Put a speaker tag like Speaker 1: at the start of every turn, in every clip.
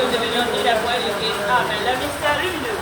Speaker 1: nous devons dire la foi du Christ. Amen. Le mystère lumineux.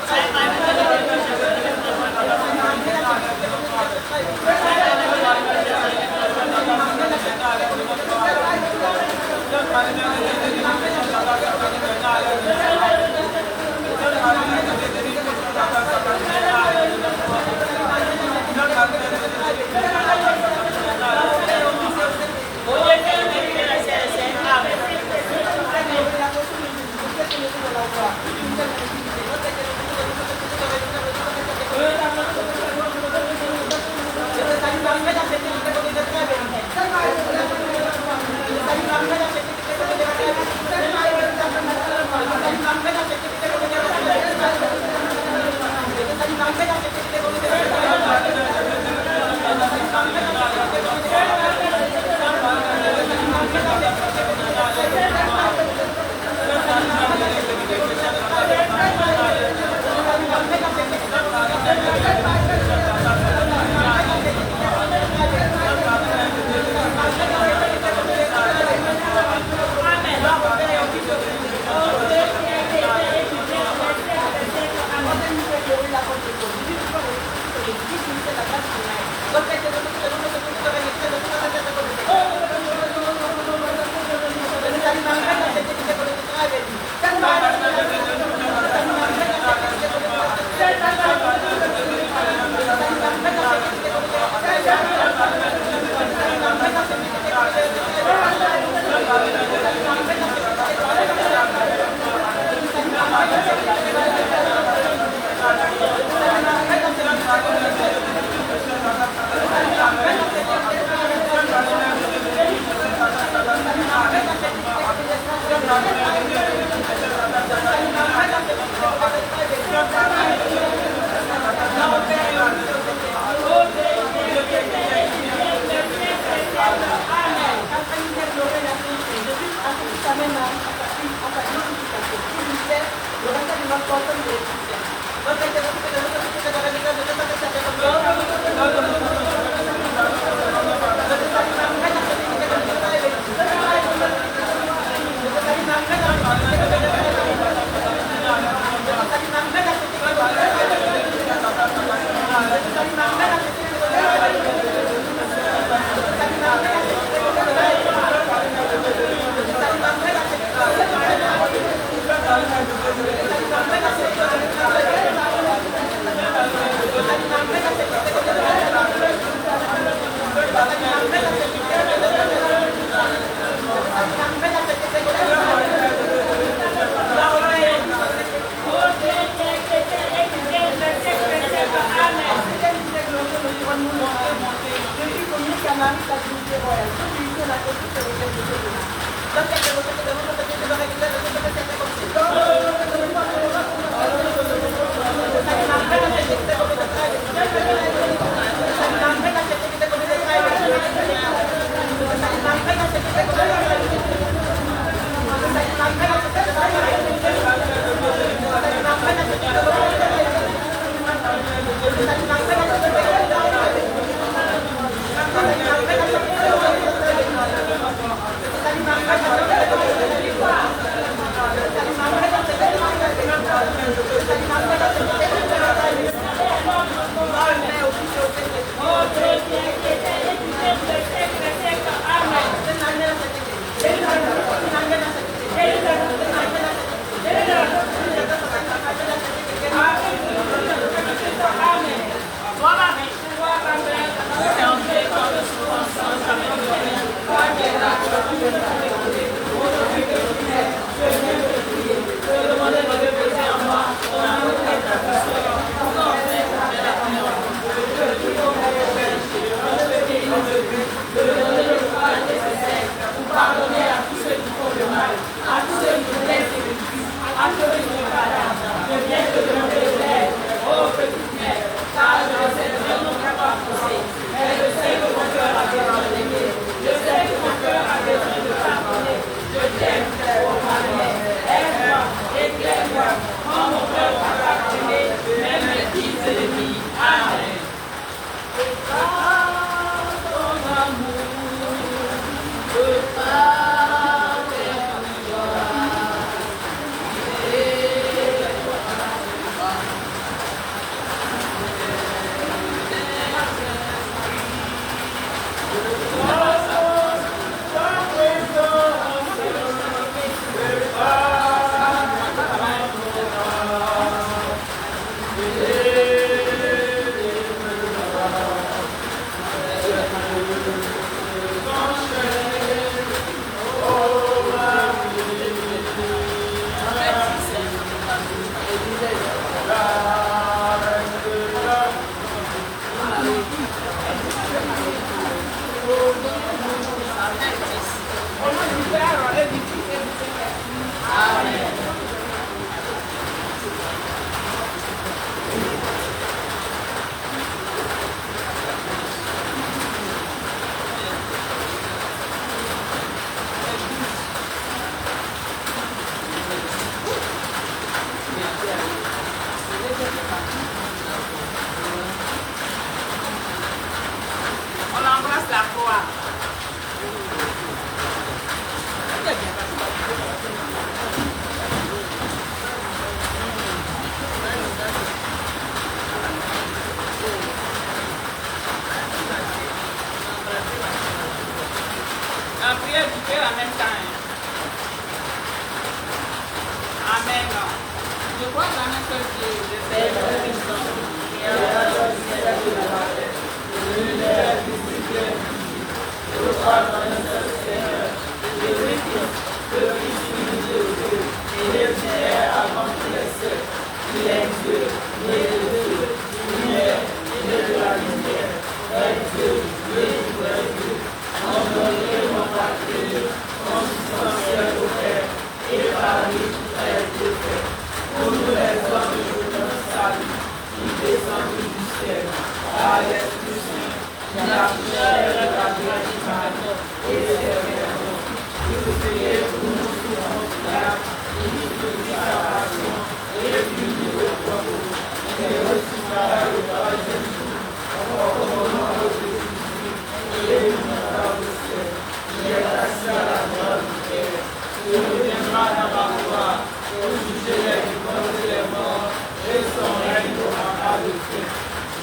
Speaker 2: Saya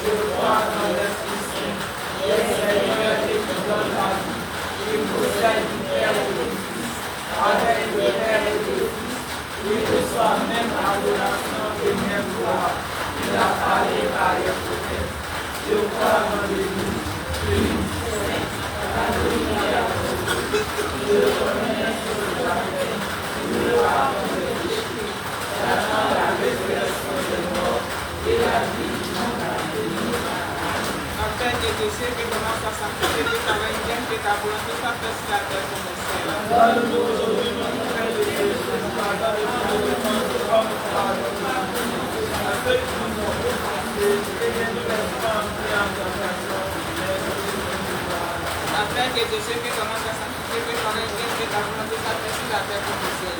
Speaker 2: Je crois de Dieu qui commence à sanctifier que ta reine vienne, que ta volonté soit faite sur la terre comme au ciel. Afin que de ceux qui commencent à sanctifier que ta reine vienne, que ta volonté soit faite sur la terre comme au ciel.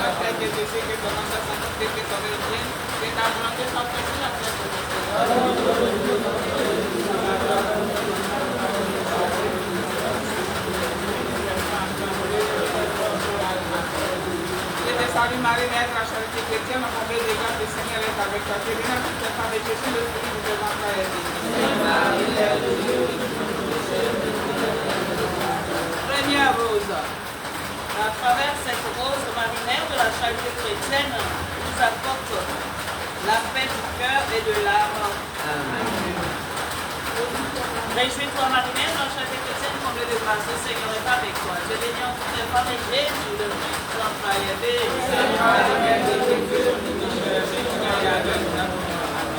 Speaker 2: Afin que de ceux qui commencent à sanctifier que ta reine vienne, que ta volonté soit faite sur la terre comme au Salut Marie, Mère de la charité chrétienne, en comblée des grâces, le Seigneur est avec toi. Tu es bénie entre toutes les femmes et Jésus, le fruit de tes entrailles est béni. Première rose.
Speaker 1: À travers cette rose, Marie-Mère de la charité chrétienne nous apporte la paix du cœur et de l'âme. Réjouis-toi, Marie-Mère de la charité chrétienne, comblée de grâce, le Seigneur est avec toi. Tu es bénie entre toutes les femmes et Jésus, le fruit de tes entrailles est béni.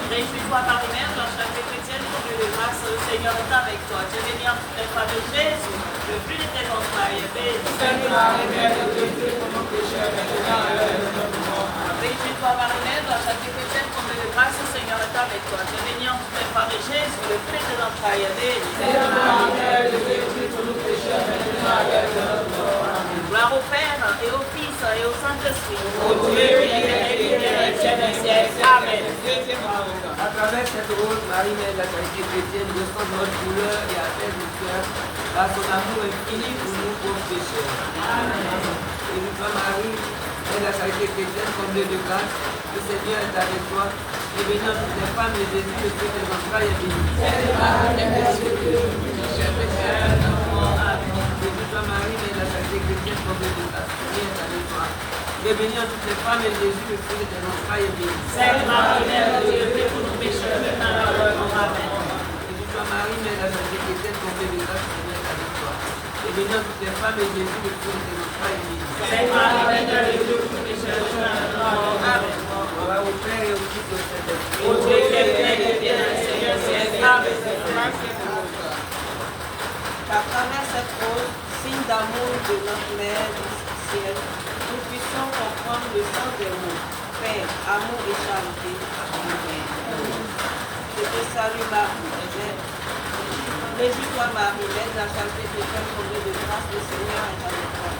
Speaker 1: Réjouis-toi, Marie-Mère de la charité chrétienne, comblée de grâce, le Seigneur est avec toi. Tu es bénie entre toutes les femmes et Jésus, le fruit de tes entrailles est béni. Réjouis-toi, Marie-Mère de la charité chrétienne, comblée de grâce, le Seigneur est avec toi. Tu es bénie entre toutes les femmes et Jésus, le fruit de tes entrailles est béni. Gloire au Père et au Fils et au Saint-Esprit. Au Dieu qui est et des siècles. Amen.
Speaker 3: À travers cette rose, Marie, Mère de la charité chrétienne, ressent notre douleur et apaise le cœur par son amour infini pour nous pauvres pécheurs. Et nous, Marie, Mère de la charité chrétienne, comblée de grâce, le Seigneur est avec toi. Et béni entre toutes les femmes et Jésus, le fruit de tes entrailles est béni. Et toi, Marie, Mère de la charité chrétienne, comblée de grâce, le Seigneur est avec toi. Et béni entre toutes les femmes et Jésus, le fruit de tes entrailles est béni.
Speaker 1: Sainte Marie, Mère de Dieu, prie pour nous pécheurs, maintenant et à l'heure de notre mort. Amen.
Speaker 3: Et toi, Marie, Mère de la charité chrétienne, comblée de grâce, le Seigneur est avec toi. Et béni entre toutes les femmes et Jésus, le fruit de tes entrailles est béni.
Speaker 1: Sainte Marie, Mère de Dieu, prie pour nous pécheurs, maintenant et à l'heure de notre mort. Amen.
Speaker 3: Gloire au Père et au Fils et au Saint-Esprit.
Speaker 1: Au Dieu qui est vrai, qui est dans les Seigneur, siècle. Amen.
Speaker 4: Qu'à travers cette rose, signe d'amour de notre Mère du ciel, nous puissions comprendre le sens des mots, paix, amour et charité. Amen. Je te salue Marie, réjouis-toi Marie, Mère de la charité chrétienne, comblée de grâce, le Seigneur est avec toi.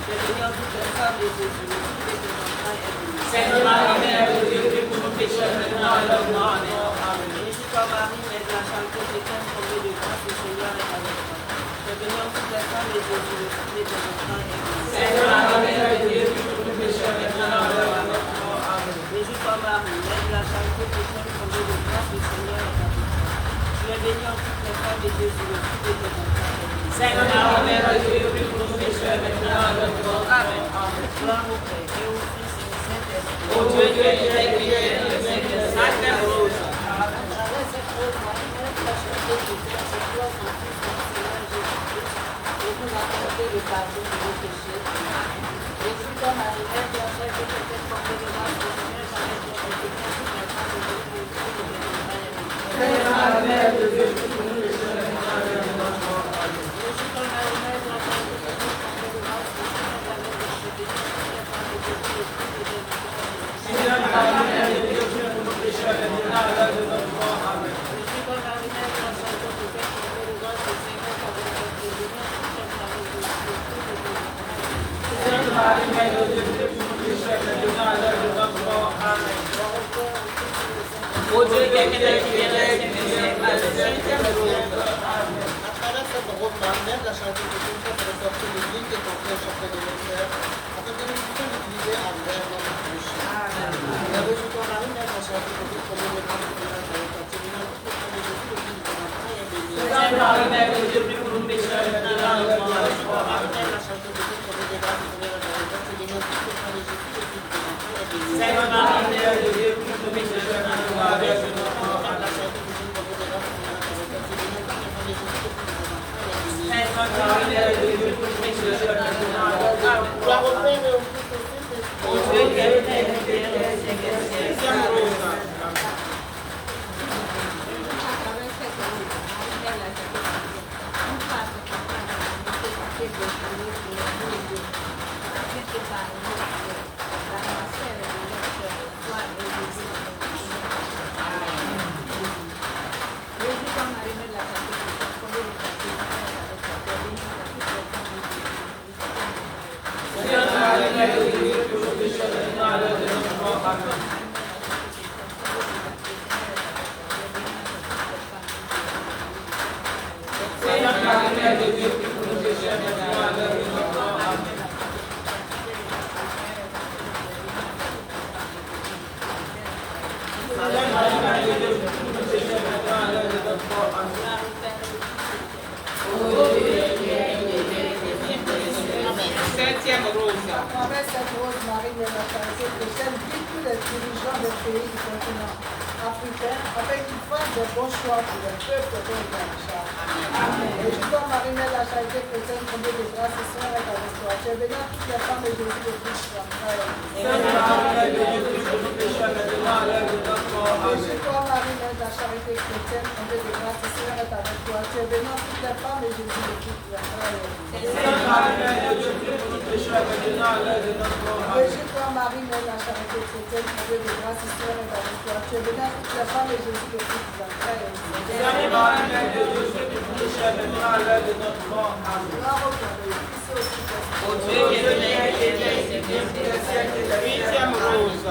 Speaker 4: Tu es bénie entre toutes les femmes et Jésus, le fruit de tes entrailles est béni.
Speaker 1: Sainte Marie, Mère de Dieu, prie pour nous pécheurs, maintenant et à l'heure de notre mort. Amen.
Speaker 4: Réjouis-toi Marie, Mère de la charité chrétienne, comblée de grâce, le Seigneur est avec toi. Tu es bénie entre toutes les femmes et Jésus, le fruit de tes entrailles est béni.
Speaker 1: Sainte Marie, Mère de Dieu, prie pour nous pécheurs, maintenant et à l'heure de notre mort. Amen.
Speaker 4: Réjouis-toi Marie, Mère de la charité chrétienne, comblée de grâce, le Seigneur est avec toi. Tu es bénie entre toutes les femmes et Jésus, le fruit de tes entrailles est béni.
Speaker 1: Sainte Marie, Mère de Dieu, prie pour nous pécheurs, maintenant et à l'heure de notre mort. Amen.
Speaker 4: Gloire au Père et au Fils et au Saint-Esprit.
Speaker 1: Au Dieu qui est vrai, qui est dans les siècles. Sacrée rose.
Speaker 5: À travers cette rose, Marie, Mère de la charité chrétienne, c'est toi, son Fils, notre Seigneur Jésus-Christ, et vous apportez le pardon de vos péchés. Réjouis-toi, Marie, Mère de la charité chrétienne, comblée de grâce, le Seigneur est avec toi, et bénie toutes les femmes de Jésus, le fruit de tes entrailles est béni.
Speaker 1: Sainte Marie, Mère de Dieu, prie pour nous pécheurs, maintenant et à l'heure de notre mort. Amen.
Speaker 5: Réjouis-toi, Marie, Mère de la charité chrétienne, comblée de grâce, le Seigneur est avec toi, et bénie toutes les femmes de Jésus, le fruit de tes entrailles est béni.
Speaker 1: Sainte Marie, Mère de Dieu, prie pour nous pécheurs, maintenant et à l'heure de notre mort. Amen.
Speaker 5: Réjouis-toi, Marie, Mère de la charité chrétienne, comblée de grâce, le Seigneur est avec toi, et bénie toutes les femmes de Jésus, le fruit de tes entrailles est béni.
Speaker 1: Sainte Marie, Mère de Dieu, prie pour nous pécheurs, maintenant et à l'heure de notre mort. Amen. Au Dieu qui est vrai, qui est dans les siècles des siècles. Amen. Sainte Rose.
Speaker 6: À travers cette robe, Marie, Mère de la charité chrétienne, fait ressortir les lignes de ton cœur auprès de nos cœurs, afin que nous puissions l'utiliser envers notre péché. Et réjouis-toi, Marie, Mère de la charité chrétienne, comblée de grâce, le Seigneur est avec toi. Tu es bénie entre toutes les femmes de Jésus, le fruit de tes entrailles est béni.
Speaker 1: Sainte Marie, Mère de Dieu, prie pour nous pécheurs, maintenant et à l'heure de notre mort.
Speaker 6: Réjouis-toi, Marie, Mère de la charité chrétienne, comblée de grâce, le Seigneur est avec toi. Tu es bénie entre toutes les femmes de Jésus, le fruit de tes entrailles est béni.
Speaker 1: Sainte Marie, Mère de Dieu, prie pour nous pécheurs, maintenant et à l'heure de notre mort.
Speaker 6: Marie, Mère de la charité chrétienne, comblée de grâce, le Seigneur est avec toi. Tu es bénie entre toutes les femmes de Jésus, le fruit de tes entrailles est béni.
Speaker 1: Sainte Marie, Mère de Dieu, prie pour nous pécheurs, maintenant et à l'heure de notre mort. Amen.
Speaker 6: Gloire au Père et au Fils
Speaker 2: 7e rose.
Speaker 6: À travers cette rose, Marie de la charité chrétienne, guide tous les dirigeants des pays du continent africain afin qu'ils fassent des bons choix pour le peuple dont ils ont en charge. Et je dois Marie de la charité chrétienne, comblée de grâce, le Seigneur est avec toi. Tu es bénie à toutes les femmes et Jésus le Christ, ton frère. Et je dois Marie de la charité chrétienne, comblée de grâce, le Seigneur est avec toi. Tu es bénie à toutes les femmes et Jésus le Christ, ton frère. Réjouis-toi, Marie, Mère de la charité chrétienne, comblée de grâce, le Seigneur est avec toi. Tu es bénie à toutes les femmes et Jésus le Christ, ton frère. Gloire au Père, au Fils et au Saint-Esprit.
Speaker 2: 8e rose.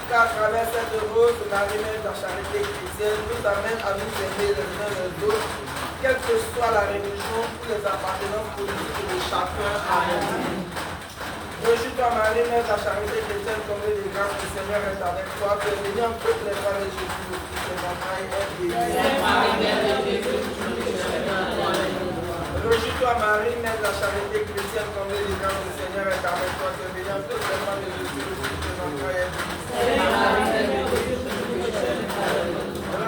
Speaker 3: Car à travers cette rose, Marie, Mère de la charité chrétienne, nous amène à nous aimer les uns les autres, quelle que soit la religion ou les appartenances politiques de chacun. Amen. Réjouis-toi, Marie, Mère de la charité chrétienne, comblée de grâce, le Seigneur est avec toi. Tu es bénie entre toutes les femmes et Jésus, le Fils de ton frère, est béni. Réjouis-toi, Marie, Mère de la charité chrétienne, comblée de grâce, le Seigneur est avec toi. Tu es bénie entre toutes les femmes et Jésus, le Fils de ton frère, est béni.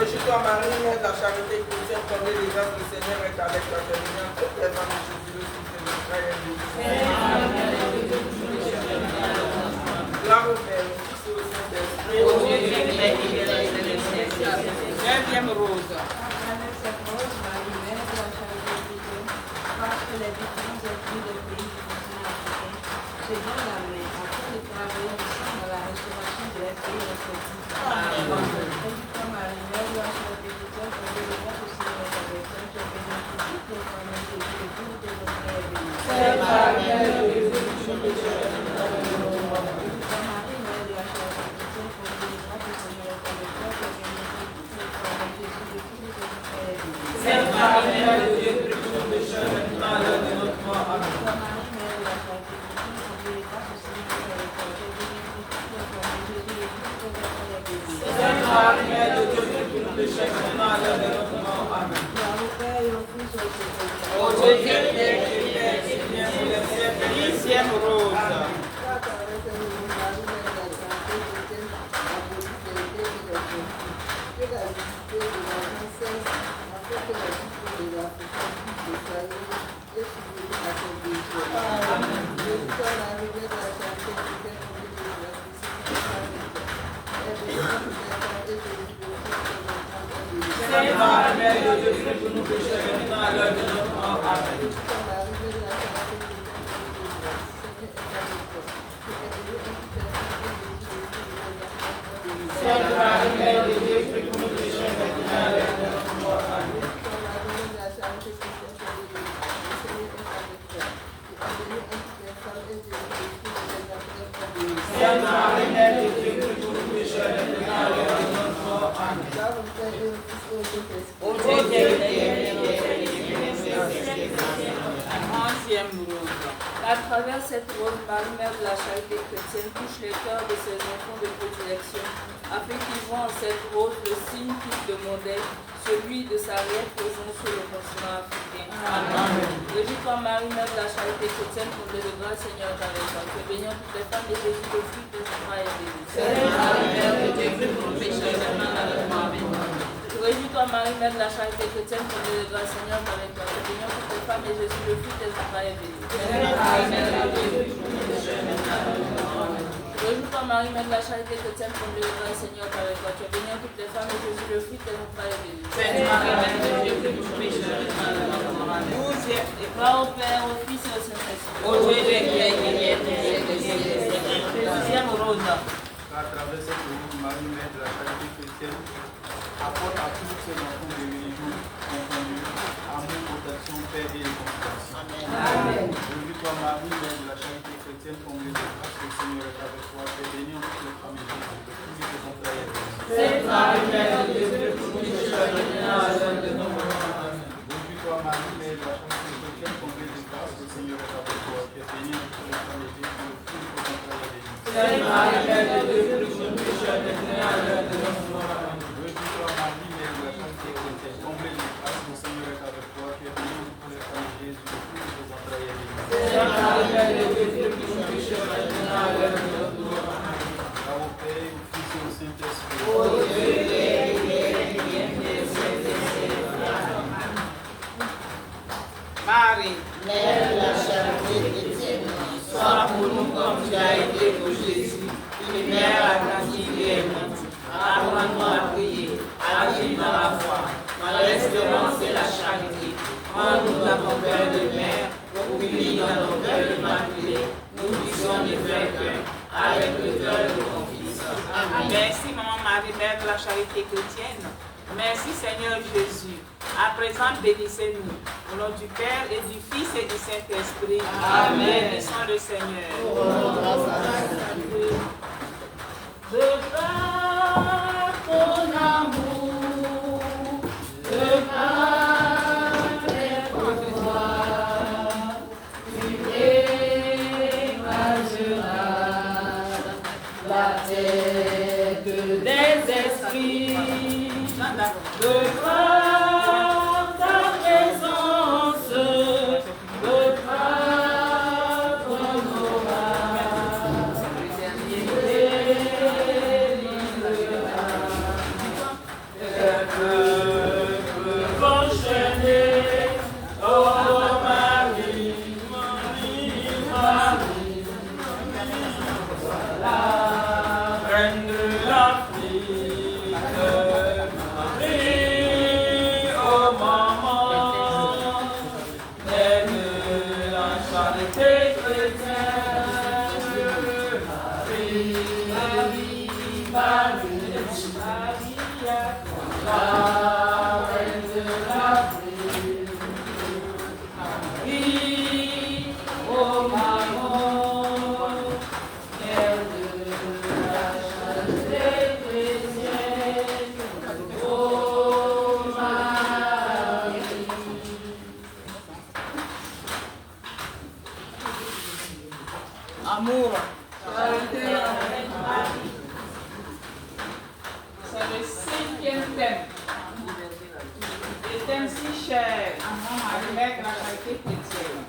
Speaker 3: Réjouis-toi, Marie, Mère de la charité chrétienne, comblée de grâce, le Seigneur est avec toi. Tu es bénie entre toutes les femmes et Jésus, le Fils de ton frère, est béni. Gloire au Père, au Fils et au Saint-Esprit.
Speaker 2: 9e rose.
Speaker 4: Parce que les différents esprits des pays du continent africain se donnent la main afin de travailler ensemble à la restauration de leurs pays respectifs. Comme Marie, Mère de la charité chrétienne, on veut le voir que c'est avec toi, tu es bénie pour toutes les femmes et Jésus, le fruit de ton frère est béni. Comme Marie, Mère de la charité chrétienne, pour les grâces du Seigneur est avec toi, tu es bénie pour toutes les femmes et Jésus, le fruit de ton frère est béni.
Speaker 1: Sainte Marie, Mère de Dieu, prie pour nous pécheurs, maintenant à l'heure de notre mort. Amen. Sainte Marie, Mère de Dieu, prie pour nous pécheurs, maintenant à l'heure de notre mort. Amen. Ô Dieu qui es Père, et bien pour les siècles.
Speaker 2: 10e rose.
Speaker 1: Sainte Marie, Mère de Dieu, prie pour nous pécheurs, maintenant à l'heure de notre mort. Amen. Sainte Marie, Mère de Dieu, prie pour nous pécheurs, maintenant à l'heure de notre mort. Amen. Sainte Marie, Mère de Dieu, prie pour nous pécheurs, maintenant à l'heure de notre mort. Amen. Ô Dieu qui es
Speaker 4: À travers cette rose, Marie, Mère de la charité chrétienne, touche les cœurs de ses enfants de prédilection, afin qu'ils voient en cette rose le signe qu'ils demandaient, celui de sa réelle présence sur le continent africain. Amen. Réjouis-toi, Marie, Mère de la charité chrétienne, comblée de grâce, Seigneur est avec toi. Tu es bénie entre toutes les femmes et Jésus, le fruit de ton frère, est béni.
Speaker 1: Sainte Marie, Mère de Dieu, prie pour nous pécheurs, maintenant à l'heure de notre mort.
Speaker 4: Réjouis-toi, Marie, Mère de la charité chrétienne, comblée de grâce, Seigneur est avec toi. Tu es bénie entre toutes les femmes et Jésus, le fruit de ton frère, est béni. Réjouis-toi, Marie, Mère de la charité chrétienne, comblée de grâce, Seigneur est avec toi. Tu es bénie entre toutes les femmes et Jésus, le fruit de ton frère, est béni.
Speaker 1: Sainte Marie, Mère de Dieu, prie pour nous pécheurs, maintenant à l'heure de notre mort.
Speaker 2: 12e.
Speaker 4: Gloire au Père, au Fils et au Saint-Esprit.
Speaker 1: Ô Dieu qui es des siècles. 12e rose.
Speaker 7: À travers cette rose, Marie, Mère de la charité chrétienne, apporte à tous ces enfants de religion confondus amour, protection, paix et réconciliation.
Speaker 1: Amen.
Speaker 7: Réjouis-toi, Marie, Mère de la charité chrétienne, comblée de grâce, le Seigneur est avec toi. Tu es bénie entre toutes les femmes et Jésus, le fruit de ton frère est béni.
Speaker 1: Sainte Marie, Mère de Dieu, prie pour nous pécheurs, maintenant à l'heure de notre mort. Amen.
Speaker 7: Réjouis-toi, Marie, Mère de la charité chrétienne, comblée de grâce, le Seigneur est avec toi. Tu es bénie entre toutes les femmes et Jésus, le fruit de ton frère est béni.
Speaker 1: Sainte Marie, Mère de Dieu, prie pour nous pécheurs, maintenant à l'heure de notre mort. Amen.
Speaker 7: Réjouis-toi, Marie, Mère de la charité chrétienne, comblée de grâce, le Seigneur est avec toi. Tu es bénie entre toutes les femmes et Jésus, le fruit de ton frère est béni.
Speaker 1: Sainte Marie, Mère de Dieu, prie pour nous comme tu as été pour Jésus, une mère attentive et aimante. Apprends-nous à prier, agir dans la foi, dans l'espérance et la charité. Rends-nous dans ton cœur de mère, pour qu'unis dans nos cœurs immaculés, nous puissions les faire qu'un avec le cœur de ton Fils. Amen.
Speaker 2: Merci, Maman Marie, Mère de la charité chrétienne. Merci, Seigneur Jésus. À présent, bénissez-nous. Au nom du Père et du Fils et du Saint-Esprit.
Speaker 1: Amen.
Speaker 2: Bénissons le Seigneur.
Speaker 1: De par ton amour, de par tes pouvoirs, tu écraseras la tête des esprits. De par ta présence, de par ton aura,
Speaker 2: Amour. C'est le 5e thème. Le thème si cher à Maman Marie, Mère de la charité chrétienne.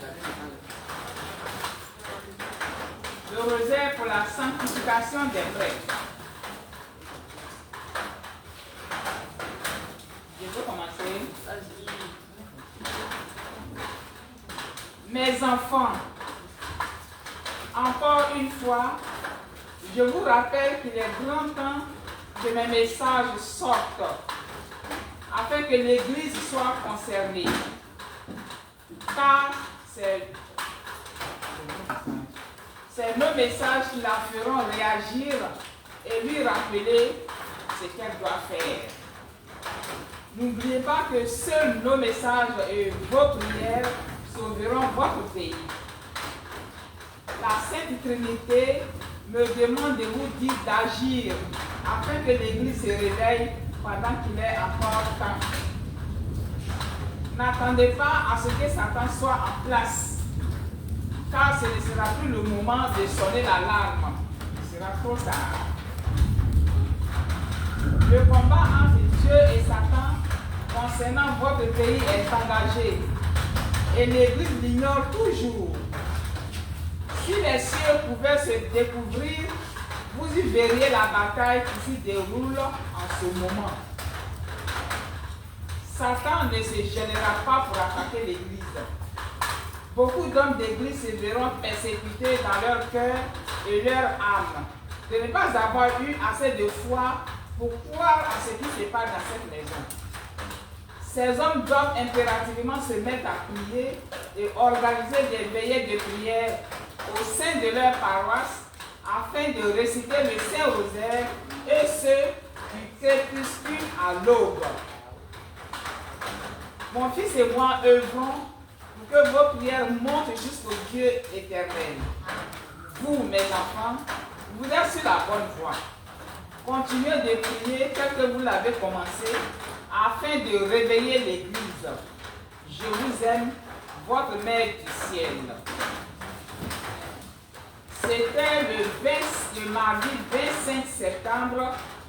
Speaker 2: Le rosaire pour la sanctification des prêtres. Je peux commencer. Mes enfants, encore une fois, je vous rappelle qu'il est grand temps que mes messages sortent afin que l'Église soit concernée. Car c'est nos messages qui la feront réagir et lui rappeler ce qu'elle doit faire. N'oubliez pas que seuls nos messages et vos prières sauveront votre pays. La Sainte Trinité me demande de vous dire d'agir afin que l'Église se réveille pendant qu'il est encore temps. N'attendez pas à ce que Satan soit en place, car ce ne sera plus le moment de sonner l'alarme. Ce sera trop tard. Le combat entre Dieu et Satan concernant votre pays est engagé et l'Église l'ignore toujours. Si les cieux pouvaient se découvrir, vous y verriez la bataille qui s'y déroule en ce moment. Satan ne se gênera pas pour attaquer l'Église. Beaucoup d'hommes d'Église se verront persécutés dans leur cœur et leur âme de ne pas avoir eu assez de foi pour croire à ce qui se passe dans cette maison. Ces hommes doivent impérativement se mettre à prier et organiser des veillées de prière au sein de leur paroisse afin de réciter le Saint-Rosaire et ce du crépuscule à l'aube. Mon fils et moi œuvrons pour que vos prières montent jusqu'au Dieu éternel. Vous, mes enfants, vous êtes sur la bonne voie. Continuez de prier tel que vous l'avez commencé afin de réveiller l'Église. Je vous aime, votre Mère du ciel. C'était le mardi 25 septembre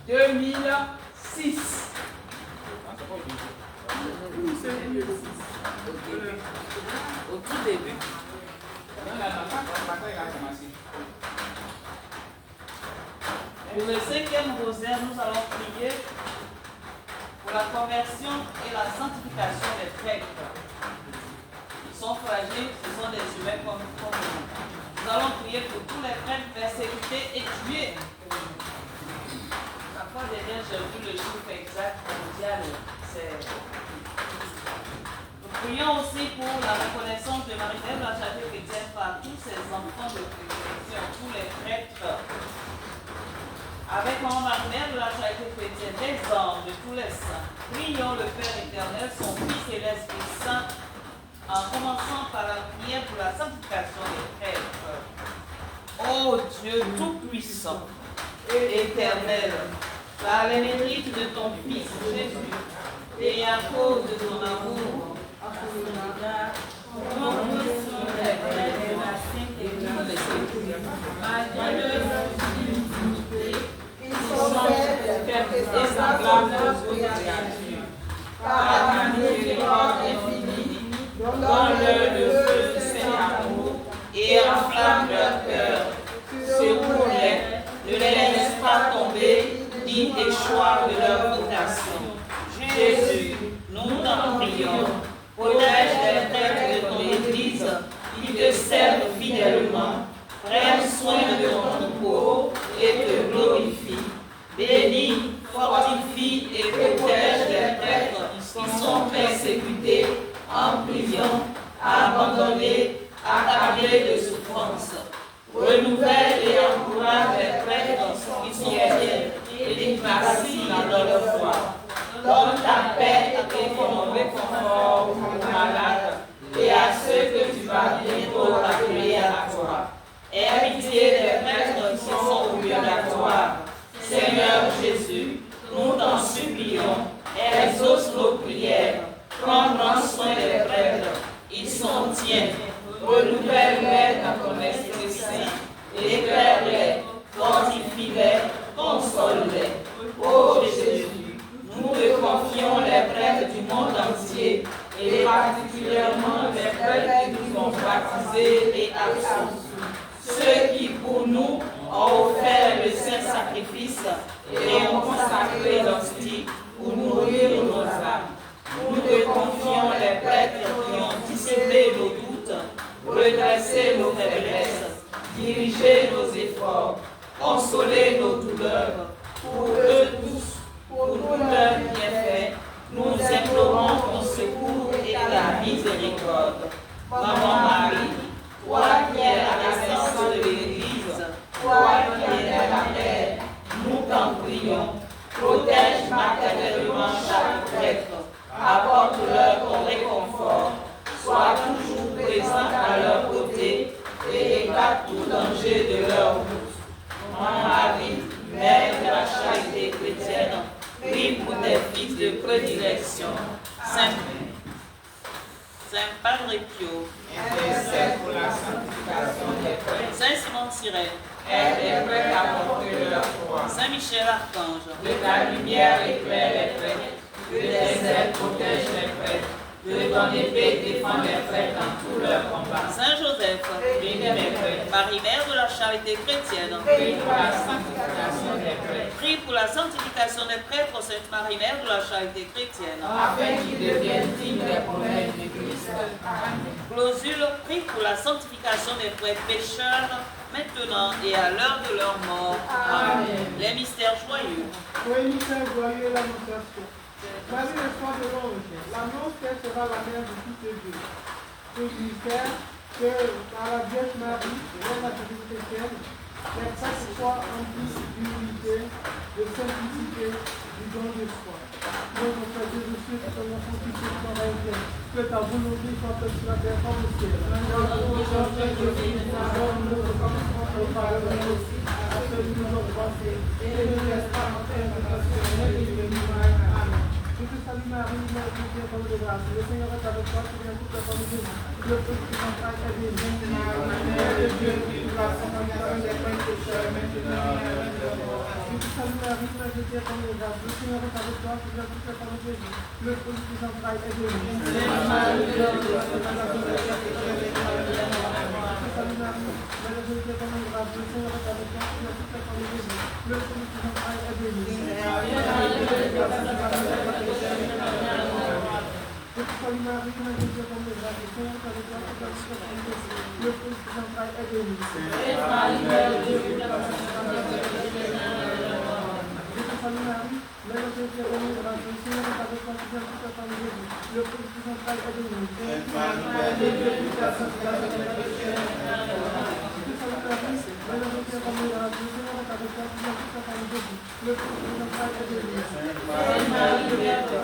Speaker 2: 2006.
Speaker 1: Au tout début. Pour le 5e rosaire, nous allons prier pour la conversion et la sanctification des prêtres.
Speaker 4: sont fragiles, ce sont des humains comme nous. Nous allons prier pour tous les prêtres persécutés et tués. Parfois, derrière, j'ai vu le chiffre exact mondial. Nous prions aussi pour la reconnaissance de Marie-Thérèse de la Charité chrétienne par tous ces enfants de chrétiens, tous les prêtres. Avec Maman Marie-Mère de la Charité chrétienne, les anges, tous les saints, prions le Père éternel, son Fils et l'Esprit Saint, en commençant par la prière pour la sanctification des prêtres. Ô Dieu tout-puissant et éternel, par les mérites de ton Fils Jésus, et à cause de ton amour, à son égard, nous sommes les prêtres de la Sainte-Église, malgré leur divinité, ils sont faits et semblables aux créatures. Par la miséricorde infinie, donne-leur le feu de Saint-Amour et enflamme leur cœur. Secours-les, ne les laisse pas tomber, ni déchoir de leur vocation. Jésus, nous t'en prions, protège les prêtres de ton Église qui te servent fidèlement, prennent soin de ton troupeau et te glorifient. Bénis, fortifie et protège les prêtres qui sont persécutés, emprisonnés, abandonnés, accablés de souffrance. Renouvelle et encourage les prêtres qui sont fidèles et impassibles dans leur foi. Donne ta paix et ton réconfort aux malades et à ceux que tu vas bientôt appeler à toi. Aie pitié des prêtres qui sont au purgatoire. Seigneur Jésus, nous t'en supplions, exauce nos prières, prends grand soin des prêtres, ils sont tiens, renouvelle-les dans ton Esprit Saint, éclaire-les, fortifie-les, console-les. Ô Jésus, nous te confions les prêtres du monde entier, et particulièrement les prêtres qui nous ont baptisés et absous, ceux qui pour nous ont offert le saint sacrifice et ont consacré l'hostie pour nourrir nos âmes. Nous te confions les prêtres qui ont dissipé nos doutes, redressé nos faiblesses, dirigé nos efforts, consolé nos douleurs. Pour eux tous, pour tous leurs bienfaits, nous implorons ton secours et ta miséricorde. Maman Marie, toi qui es la naissance de l'Église, toi qui es la mère, nous t'en prions. Protège maternellement chaque prêtre, apporte-leur ton réconfort, sois toujours présente à leur côté et écarte tout danger de leur route. Maman Marie, Mère de la Charité chrétienne, prie pour tes fils de prédilection. Saint Padre Pio,
Speaker 2: intercède pour la sanctification des prêtres.
Speaker 4: Saint Simon Sirène,
Speaker 2: Aide les prêtres à porter leur foi.
Speaker 4: Saint Michel Archange,
Speaker 2: De ta lumière éclaire les prêtres, de tes ailes protège les prêtres, de ton épée défend les prêtres dans tous leurs combats.
Speaker 4: Saint Joseph,
Speaker 2: Bénis mes prêtres,
Speaker 4: Marie Mère de la Charité chrétienne,
Speaker 2: prie pour la sanctification des prêtres,
Speaker 4: prie pour la sanctification des prêtres, Sainte Marie Mère de la Charité chrétienne.
Speaker 2: afin qu'ils deviennent dignes des promesses du Christ.
Speaker 4: Clausule, prie pour la sanctification des prêtres pécheurs, maintenant et à l'heure de leur mort. Amen. Les mystères joyeux.
Speaker 8: Oui, mystère joyeux, l'annonciation. Marie, l'espoir de l'ange, l'annonce qu'elle sera la mère de tous les dieux. Ce mystère, que par la Vierge Marie, et la Charité chrétienne, les prêtres soient remplis d'humilité, de simplicité, du don de foi. Notre Père Jésus Christ, que ton enfant qui se soit que ta volonté soit faite sur la terre comme au ciel. Je te salue Marie, Mère de Dieu, Mère de grâce. Le Seigneur est avec toi, tu viens toute la famille de Dieu. Le Christ qui s'entraille est béni. Mère de Dieu, qui nous la sanctification des prêtres pécheurs, maintenant et à l'heure de notre mort. Je te salue Marie, Mère de Dieu, Mère de grâce. Le Seigneur est avec toi, tu viens toute la famille de Dieu. Le Christ qui s'entraille est béni. Mère de Dieu, qui nous la sanctification des prêtres pécheurs, maintenant et à l'heure de notre mort. Je te salue Marie, Mère de Dieu, Mère de grâce. Le Seigneur est avec toi, tu viens toute la famille de Dieu. Le Christ qui s'entraille est béni. Je te Salut Marie, pleine de Dieu, comme le grâce du Seigneur est avec toi, toute la vie de Jésus. Le fruit de ton entrailles est béni.
Speaker 1: Sainte Marie, Mère de Dieu, prie pour nous
Speaker 8: Salut Marie, pleine de Dieu, comme le grâce du Seigneur est avec toi, toute la vie de Jésus. Le fruit de ton entrailles est béni.
Speaker 7: Sainte Marie, Mère de Dieu, prie pour nous
Speaker 8: Salut Marie, pleine de Dieu, comme le grâce du Seigneur est avec toi, toute la vie de Jésus. Le fruit de ton entrailles est béni.
Speaker 1: Sainte Marie, Mère de Dieu,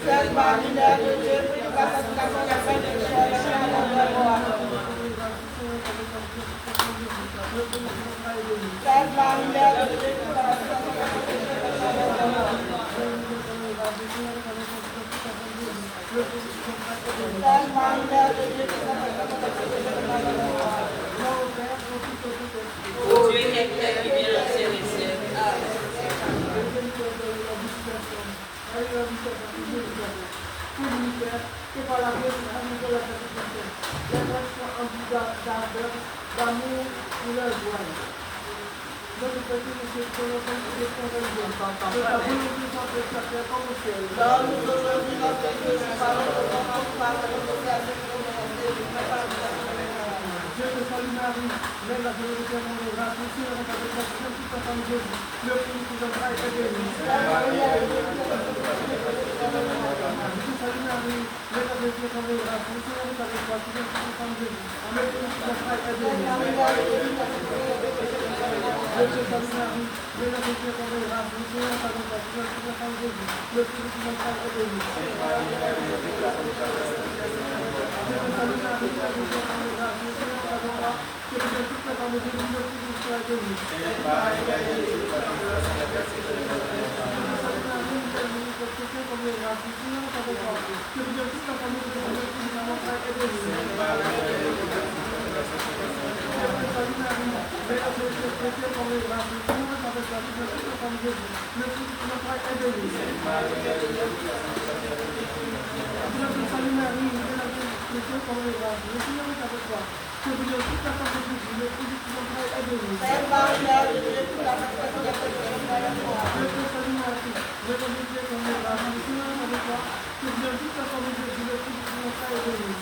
Speaker 4: Sainte Marie, Mère de Dieu, prie pour la sanctification des saints pécheurs, maintenant et à l'heure de mort. Sainte Marie, Mère de Dieu, prie pour la sanctification des pécheurs, maintenant et à l'heure de mort. Sainte Marie, Mère de Dieu, prie pour la sanctification des pécheurs, maintenant et à l'heure de mort.
Speaker 1: ô Dieu qui est clair, qui vient au ciel et ciel.
Speaker 8: Et par la grâce de la sanctification, les gens sont emplis d'ardeur, d'amour pour leur joie. Notre petit monsieur, que nous sommes tous les convaincus, que ta volonté soit faite sur terre comme au ciel.
Speaker 4: Donne-nous aujourd'hui notre pain quotidien, pardonne-nous nos offenses, pardonne-nous nos péchés,
Speaker 8: Dieu te salue Marie, Mère de la bénédiction de grâce, le Seigneur est avec toi, toute ta femme Jésus, le fruit de ton entrailles est béni. Salue Marie, Mère de la bénédiction de grâce, le Seigneur est avec toi, toute ta femme Jésus, le fruit de ton entrailles est béni. Dieu te salue Marie, Mère de la bénédiction de grâce, le Seigneur est avec toi, toute ta femme Jésus, le fruit de ton entrailles est béni. Dieu te salue Marie, Mère de la bénédiction de grâce, le Seigneur que vous êtes toutes les femmes de Dieu, le fruit de soit béni.
Speaker 4: Sainte Marie, Mère de Dieu, pour la sanctification des pécheurs, maintenant et à l'heure de mort.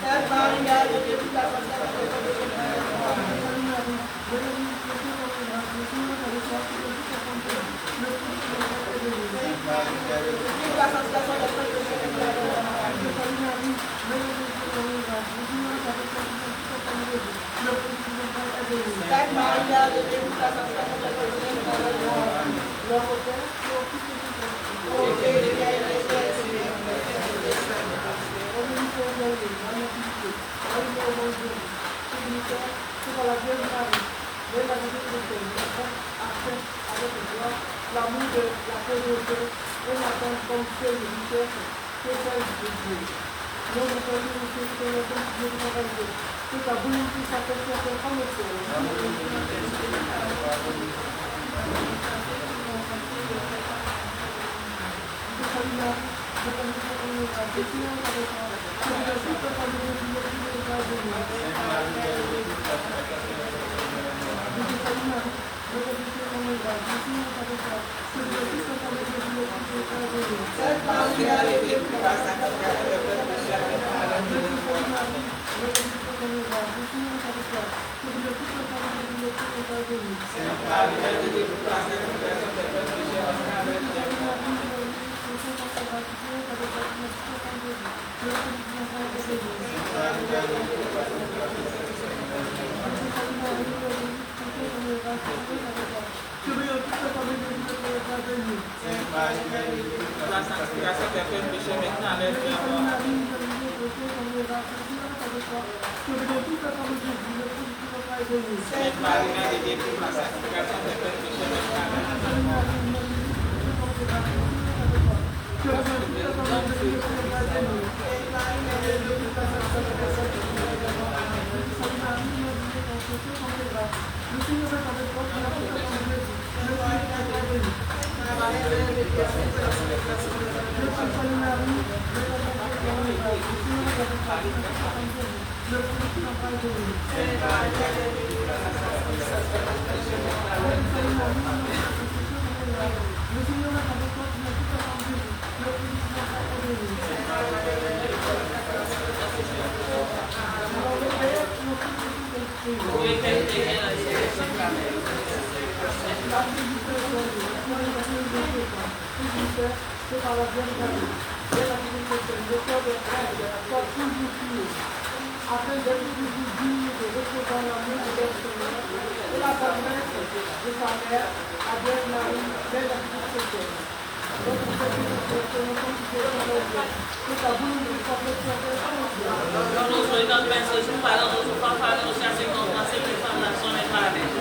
Speaker 4: Sainte Marie, Mère de Dieu, pour la sanctification des pécheurs, maintenant et à l'heure de mort. Pour la sanctification des pécheurs, maintenant et à l'heure de mort. Sainte Marie, Mère de Dieu, pour la sanctification des pécheurs, maintenant et à l'heure de mort. Ô Dieu, qui es les
Speaker 8: l'amour de la pauvreté et l'attente comme celle de richesse que celle de Dieu. Nous nous sommes tous les Seigneur comme Dieu nous a dit. Que ta volonté soit faite sur terre comme au ciel.
Speaker 2: La sanctification des peines péchés maintenant à l'heure de la mort. Sainte Marie, Mère de Dieu, pour la sanctification des peines péchés maintenant à l'heure de la mort.
Speaker 8: Afin d'être toujours digne de recevoir l'amour de leur Seigneur et la promesse de sa mère, Adèle Marie, belle actrice chrétienne. Donc, nous sommes que ta volonté soit faite sur terre comme au ciel.
Speaker 1: Dans nos joies, dans nos pensées, nous parlons, nous parlons, nous cherchons, nous pensons, nous sommes la son et par la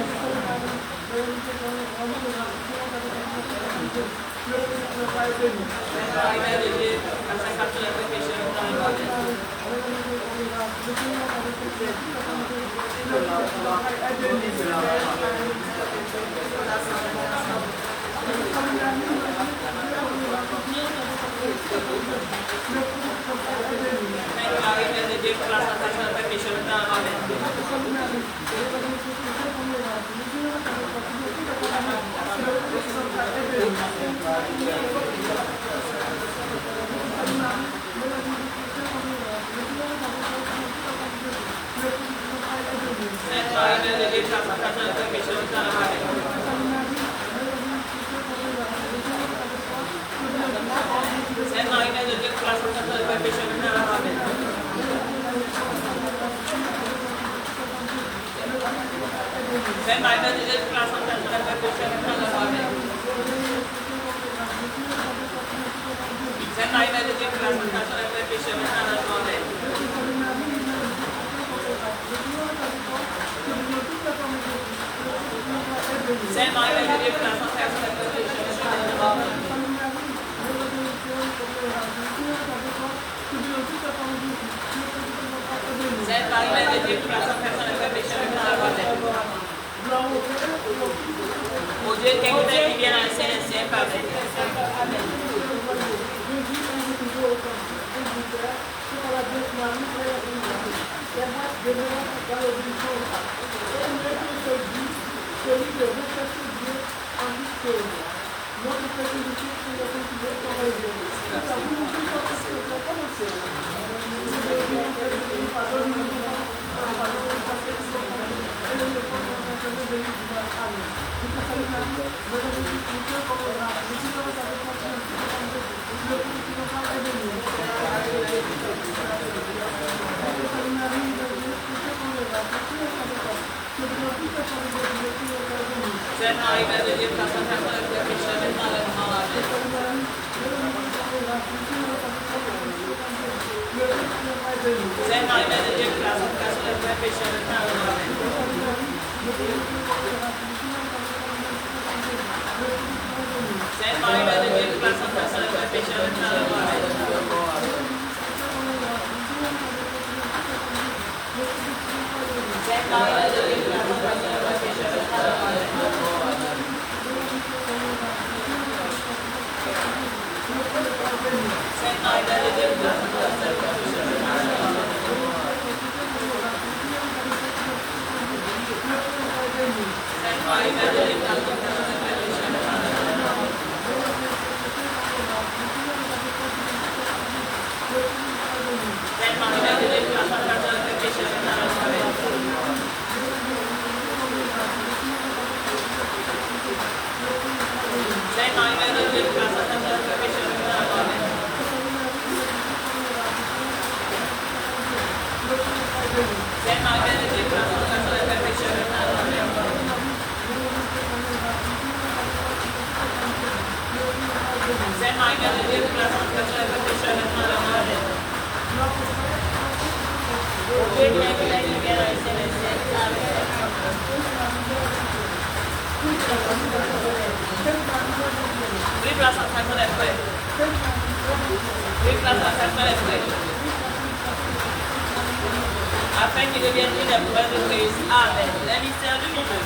Speaker 1: Afin qu'il devienne une épreuve de Christ. Amen. Le mystère du milieu.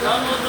Speaker 1: Dans nos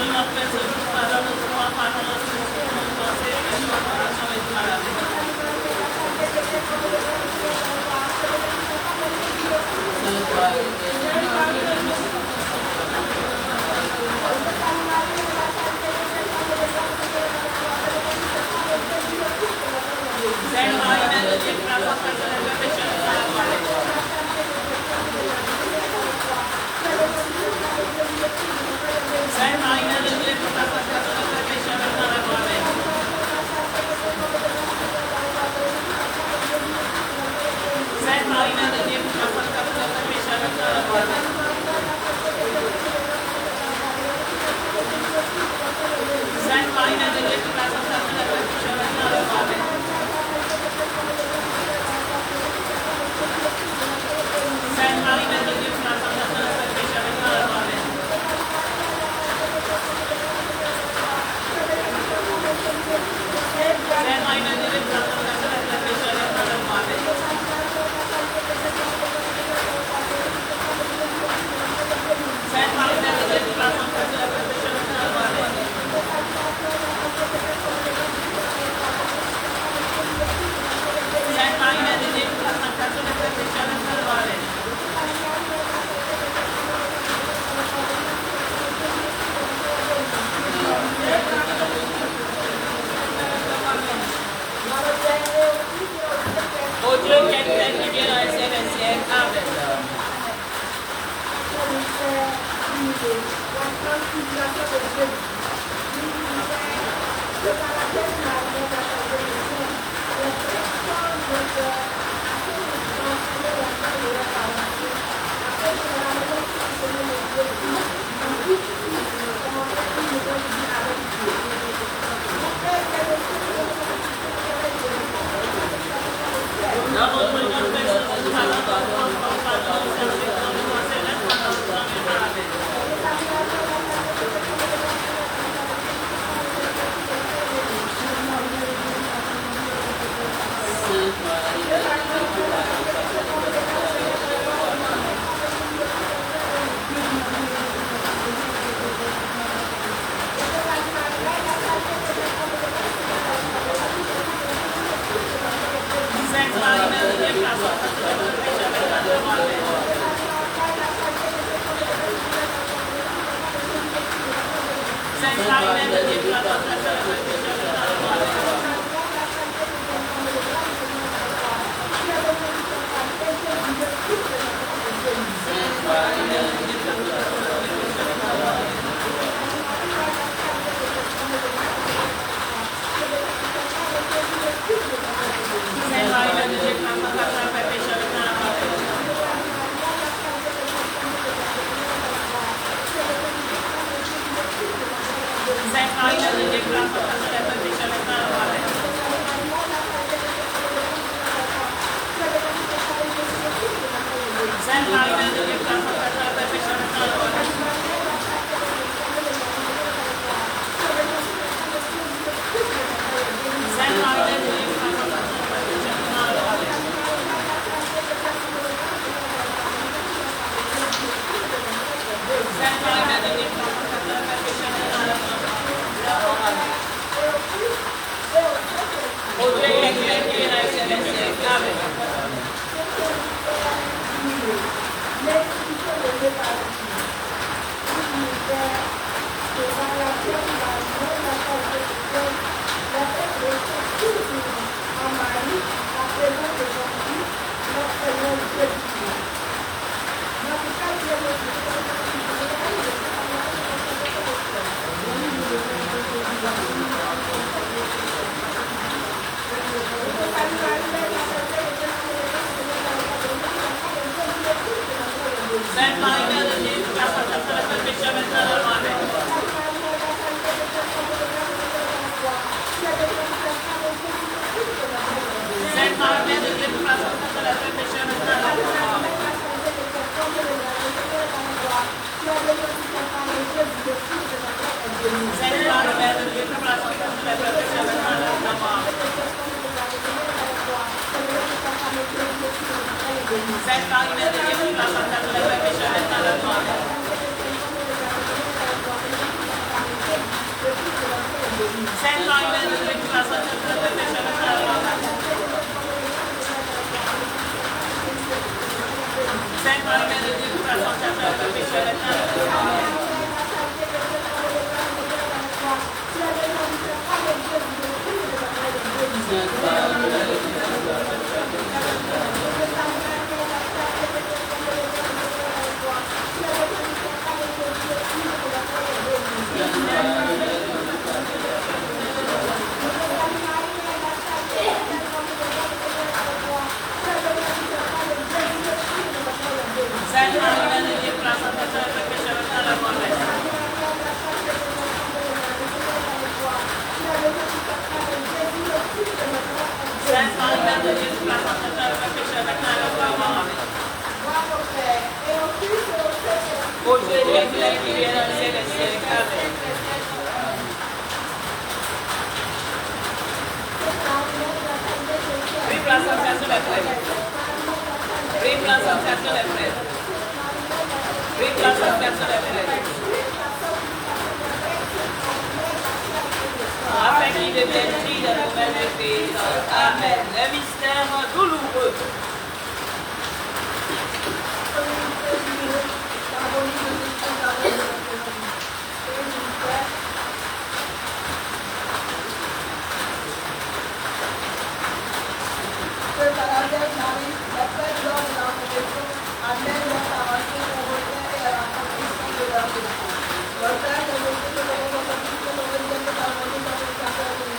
Speaker 9: Los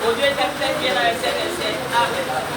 Speaker 1: Au Dieu est fait bien dans les siècles. Amen.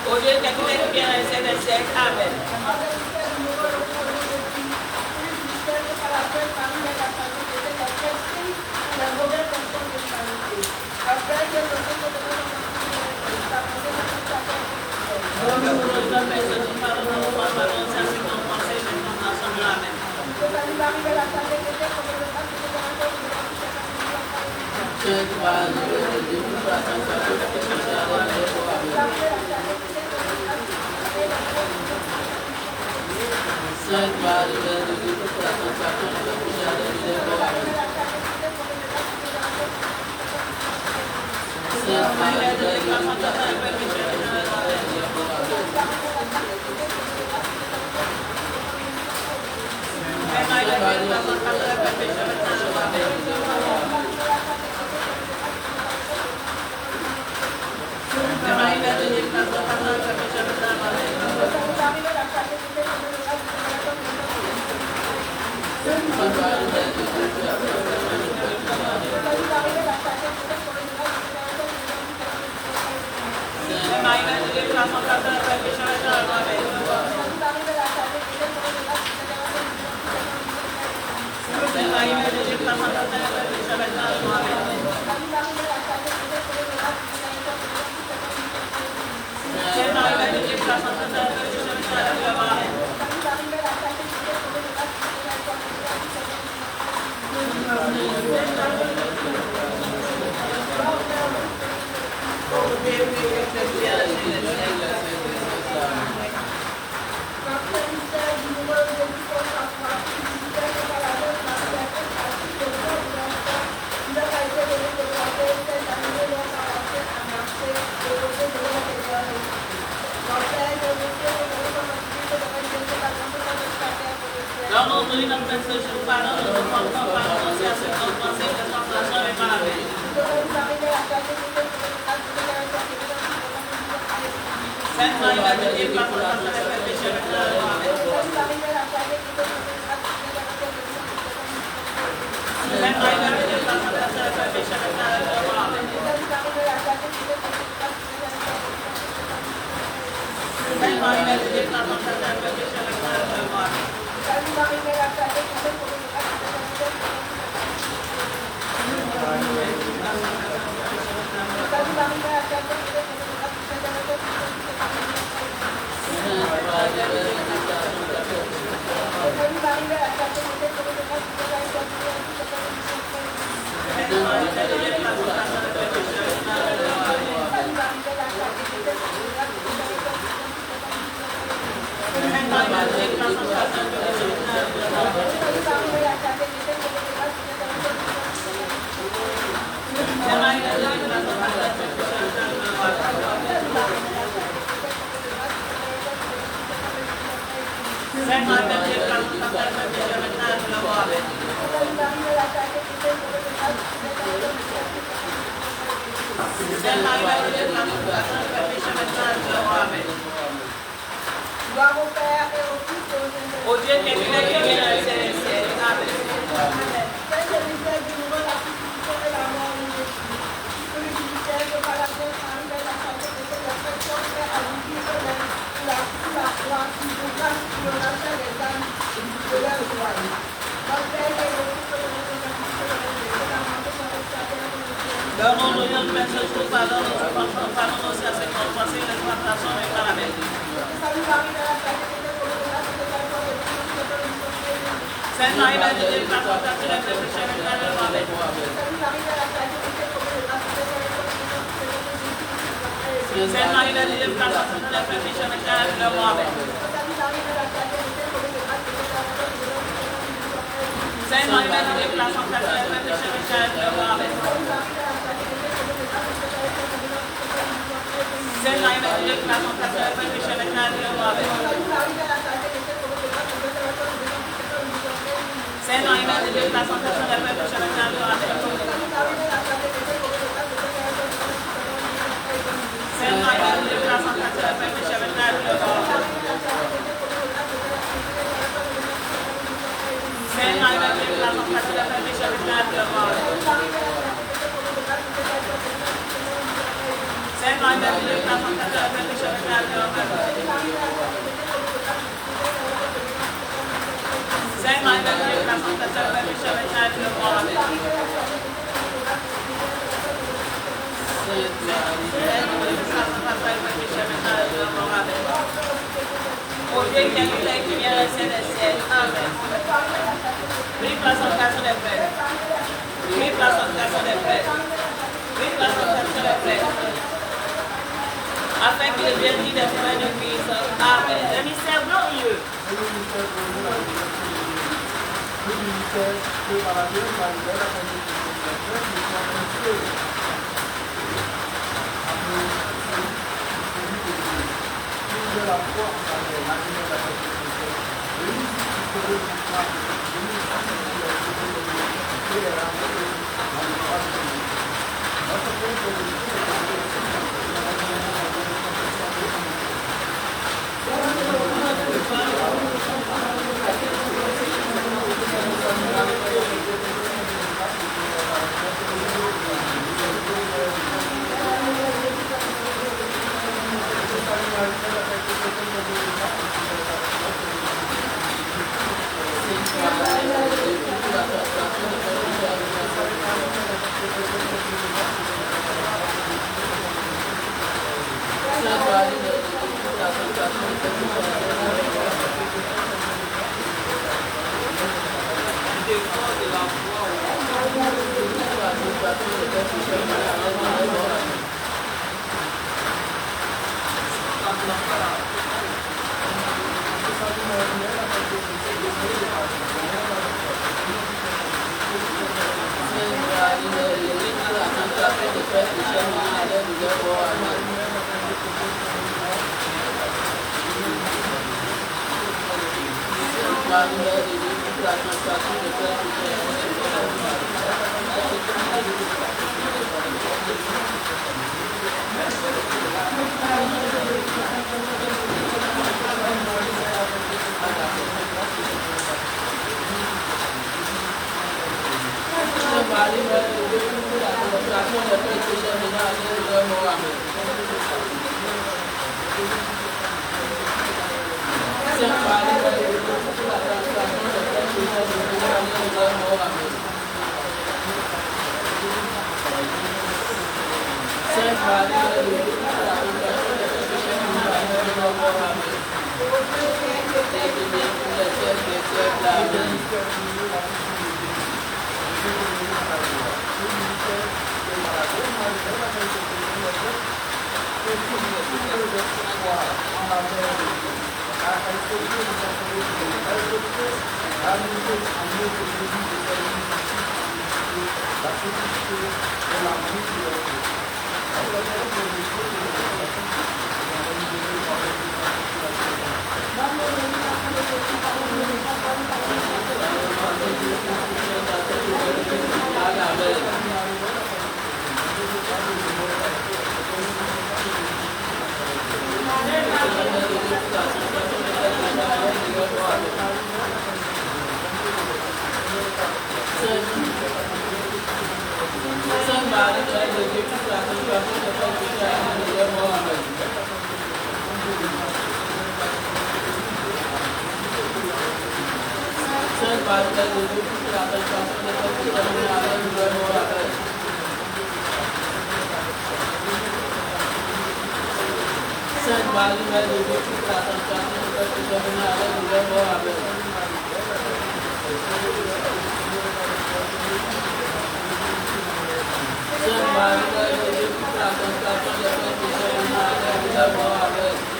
Speaker 1: Au Dieu qui est bien dans les siècles. Amen. Amen. Donne-nous notre pain ce jour, pardonne-nous nos fautes, pardonne-nous aussi à ceux qui ont pensé que notre tentation est par la veille. Sainte Marie, Mère de Dieu, pardonne-nous notre péché, maintenant et à l'heure de mort. Sainte Marie, Mère de Dieu, pardonne-nous notre péché, maintenant et à l'heure de mort. Sainte Marie, Mère de Dieu, pardonne-nous notre péché, maintenant et à l'heure de mort. Au Dieu qui est venu dans le ciel. Amen. Donne-nous notre pain ce jour, pardonne-nous nos fautes, pardonne-nous aussi à ceux qui ont pensé que notre tentation est par la veille. Sainte Marie, Mère de Dieu, pardonne-nous notre péché, maintenant et à l'heure de mort. Sainte Marie, Mère de Dieu, pardonne-nous notre péché, maintenant et à l'heure de mort. Sainte Marie, Mère de Dieu, pardonne-nous notre péché, maintenant et à l'heure de mort. Sainte Marie, Mère de Dieu, pardonne-nous notre péché, maintenant et à l'heure de mort. Sainte Marie, Mère de Dieu, pardonne-nous notre péché, maintenant et à l'heure de mort. Sainte Marie, Mère de Dieu, pardonne-nous notre péché, maintenant et à l'heure de mort. Sainte Marie, Mère de Dieu, pardonne-nous notre péché, maintenant et à l'heure de mort. Sainte Marie, Mère de Dieu, pardonne-nous notre péché, maintenant et à l'heure de mort. Sainte Marie, Mère de Dieu, pardonne-nous notre péché, maintenant et à l'heure de mort. Au Dieu qui a vu la lumière et ciel des ciels. Amen. Prie place en cas des frères. Prie place en cas des frères. Prie place en cas des frères. Afin qu'il devienne dit des frères de Christ. Amen. Le mystère glorieux. Amen.
Speaker 3: la transgression des pères pécheurs, Marie, Mère de Dieu, pour la consécration des pères pécheurs, maintenant à l'heure de leur mort. Amen. Sainte Marie, Mère de Dieu, pour la consécration des pères pécheurs, maintenant à l'heure de leur mort. Amen. Sainte Marie, Mère de Dieu, pour la consécration des pères pécheurs, maintenant à l'heure de leur mort. Amen. Et béni pour les siècles des siècles. Amen. Sainte Marie, Mère de Dieu, pour la consécration des pères pécheurs, maintenant à l'heure de leur mort. Amen. Sainte Marie, Mère de Dieu, pour la consécration des pères pécheurs, maintenant à l'heure de leur mort. Amen. Sainte Marie, Mère de Dieu, pour la consécration des pères pécheurs, maintenant à l'heure de leur mort. Amen.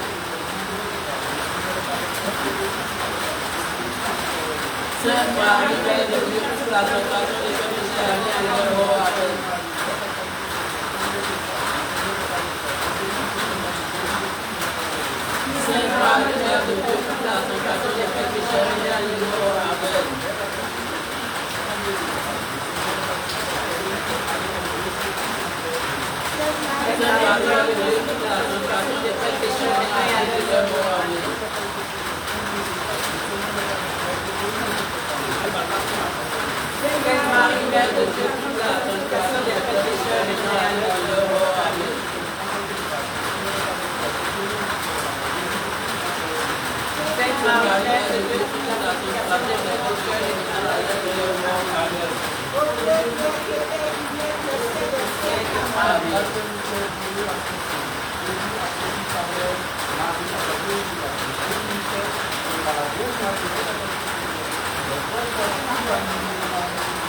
Speaker 3: Sainte Marie, Mère de Dieu, pour la consécration des pères pécheurs, maintenant à l'heure de leur mort. Amen. Sainte Marie, Mère de Dieu, pour la consécration des pères pécheurs, maintenant à l'heure de leur mort. Amen.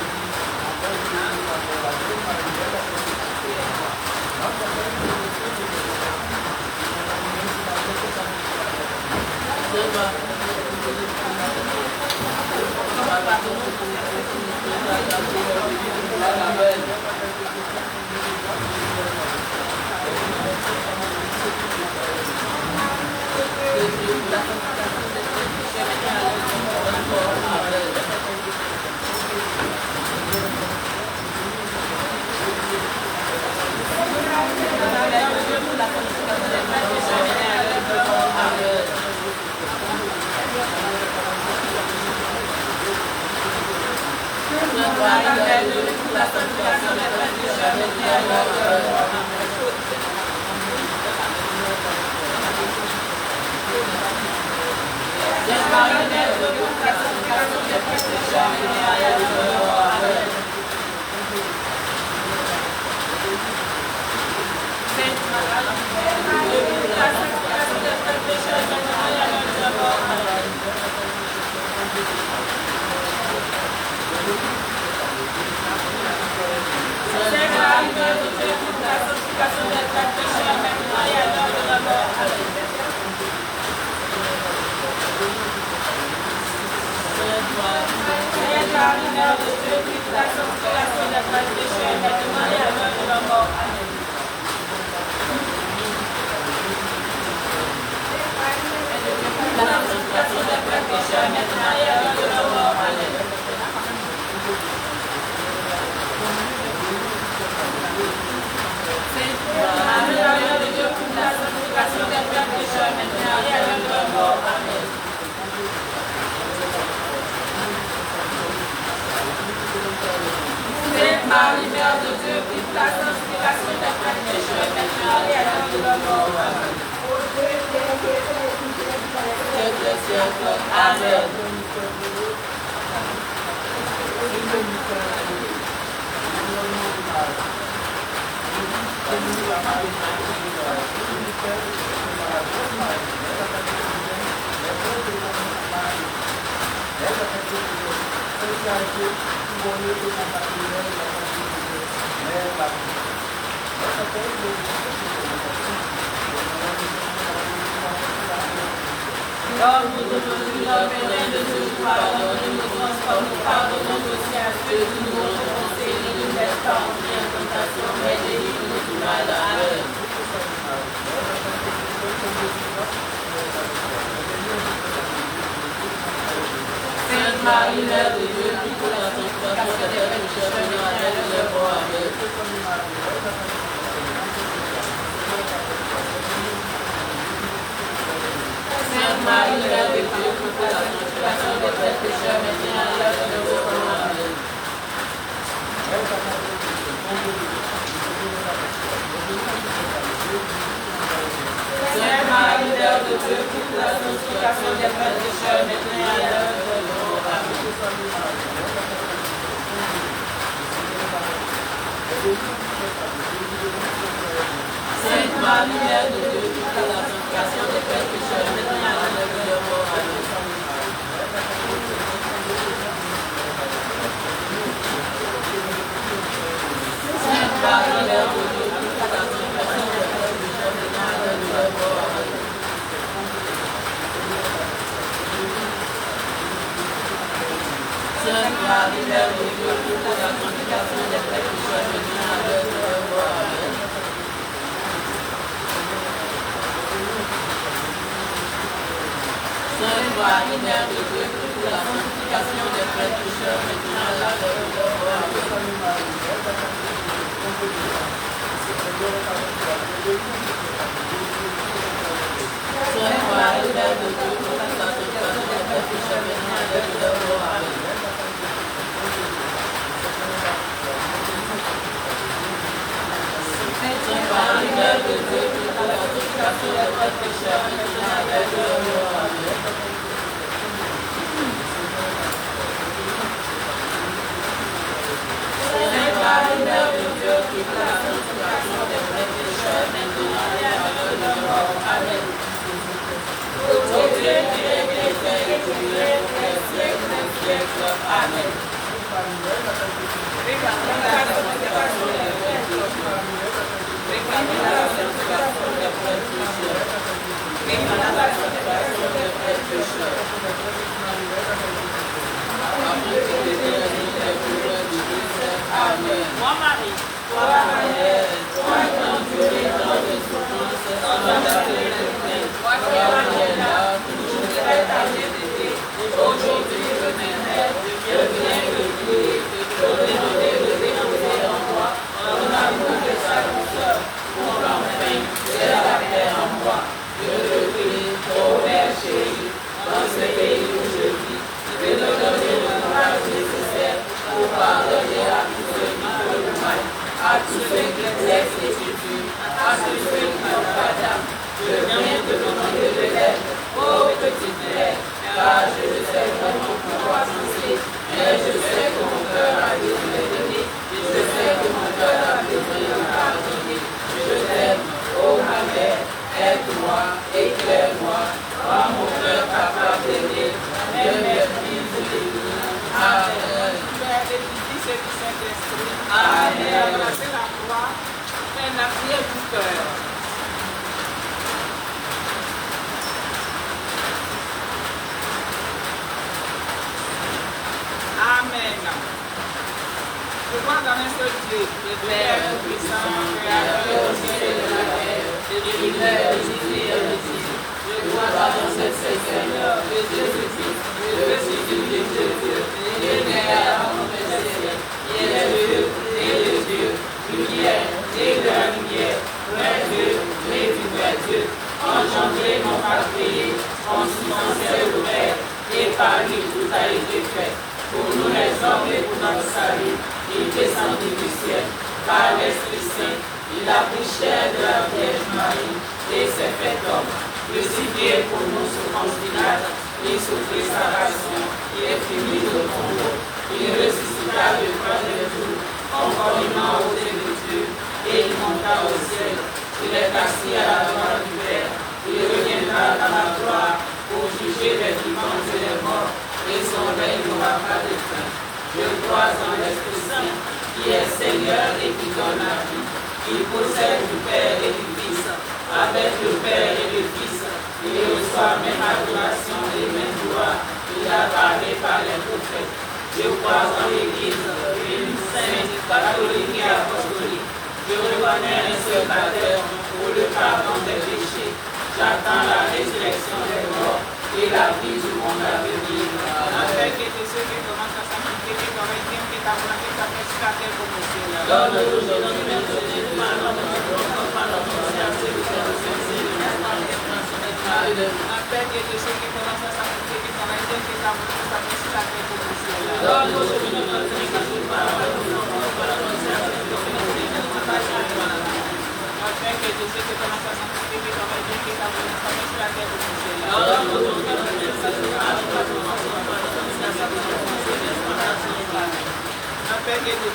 Speaker 3: Sainte Marie, Mère de Dieu, pour la consécration des pères pécheurs, maintenant à l'heure de leur mort. Amen. Sainte Marie, Mère de Dieu, pour la consécration des pères pécheurs, maintenant à l'heure de leur mort. Amen. Sainte Marie, Mère de Dieu, pour la consécration des pères pécheurs, maintenant à l'heure de leur mort. Amen. Sainte Marie, Mère de Dieu, pour la consécration des pères pécheurs, maintenant à l'heure de leur mort. Amen.
Speaker 1: La Amen. Lord, nous te demandons la peine de Dieu, pardonne-nous, transforme-nous, pardonne-nous aussi à ceux qui nous ont offensés, ne nous laisse pas entrer en tentation, mais délivre-nous du mal. Amen. Sainte Marie, Mère de Dieu, prie pour la sanctification des pécheurs, maintenant à l'heure de notre mort. Amen. Sainte Marie, Mère de Dieu, prie pour la sanctification des pécheurs, maintenant à l'heure de notre mort. Amen. Sainte Marie, Mère de Dieu, prie pour la sanctification des pécheurs, maintenant à l'heure de notre mort. Amen. Sainte Marie, Mère de Dieu, prie pour la sanctification des pécheurs, maintenant à l'heure de notre mort. Amen. Sainte Marie, Mère de Dieu, prie pour la sanctification des pécheurs, maintenant à l'heure de notre mort. Amen. Sainte Marie, Mère de Dieu, prie pour la sanctification des pécheurs, maintenant à l'heure de notre mort. Amen. Sainte Marie, Mère de Dieu, prie pour la sanctification des pécheurs, maintenant à l'heure de notre mort. Sainte Marie, Mère de Dieu, prie pour la sanctification des pécheurs, maintenant à l'heure de notre mort. Amen. Sainte Marie, Mère de Dieu, prie pour la sanctification des pécheurs, maintenant à l'heure de notre mort. Amen. Sainte Marie, Mère de Dieu, prie pour la sanctification des pécheurs, maintenant et à l'heure de notre mort. Amen. Ô Dieu qui règne et qui règne pour les siècles des siècles. Amen. Réclamez la sanctification des pécheurs. Réclamez la sanctification des pécheurs. Réclamez la sanctification des pécheurs. Amen. Toi Marie, toi Marie, toi grand Dieu et dans les souffrances, toi toi qui es là, toujours prête à m'aider, aujourd'hui je m'aime, je viens de prier, je demander de déposer en moi, ton amour et sa douceur, pour qu'enfin c'est la paix en moi. Je te prie, ô Père chéri, dans ce pays où je vis, de me donner le courage nécessaire pour pardonner à tous ceux qui font le mal, à tous ceux qui blessent et qui tuent, à tous ceux qui n'ont pas d'âme. Je viens te demander de l'aide, ô petite mère, car je sais vraiment pouvoir penser, mais je sais que mon cœur a besoin d'aider, et je sais que mon cœur a besoin de pardonner. Je t'aime, ô ma mère, aide-moi, éclaire-moi, rends mon cœur capable d'aimer, même mes filles de l'ennemi. Amen.
Speaker 2: Père de Fils et du Saint-Esprit.
Speaker 1: Amen.
Speaker 2: Placez la croix, faites la prière du cœur. Amen. Je crois dans un seul Dieu, le Père tout-puissant, créateur du ciel et de la terre, et de l'univers et de Dieu. Je crois dans cette Seigneur, de Jésus-Christ, le Fils unique de Dieu, né à mon Père, qui est Dieu et le Dieu, lumière et de la lumière, vrai Dieu et du vrai Dieu, engendré non pas créé, consubstantiel au Père, et par lui tout a été fait. Pour nous les hommes et pour notre salut, il descendit du ciel, par l'Esprit Saint, il a pris chair de la Vierge Marie, et s'est fait homme, crucifié pour nous sous Ponce Pilate,
Speaker 1: il souffrit sa passion, il fut mis au tombeau, il ressuscita le troisième jour, conformément aux Écritures, et il monta au ciel. Il est assis à la droite du Père, il reviendra dans la gloire pour juger les vivants et les morts, et son règne n'aura pas de fin. Je crois en l'Esprit Saint, qui est Seigneur et qui donne la vie. Il possède du Père et du Fils, avec le Père et le Fils. Il reçoit même adoration et même gloire. Il a parlé par les prophètes. Je crois en l'Église, une sainte, catholique et apostolique. Je reconnais un seul baptême pour le pardon des péchés. J'attends la résurrection des morts et la vie du monde à venir.
Speaker 2: Avec et de ceux qui commencent à sanctifier, qui t'auraient dit que ta volonté s'appelle sur la terre comme au ciel.
Speaker 1: Donne-nous aujourd'hui notre Dieu, pardon de notre propre pardon,
Speaker 2: Avec et de ceux qui commencent à sanctifier, qui t'auraient dit que ta volonté s'appelle sur la terre comme au ciel.
Speaker 1: donne-nous aujourd'hui notre Dieu, pardon de notre propre pardon,
Speaker 2: Avec et de ceux qui commencent à sanctifier, qui t'auraient dit que ta volonté s'appelle sur la terre comme au ciel.
Speaker 1: donne-nous aujourd'hui notre Dieu, pardon de notre
Speaker 2: Avec et de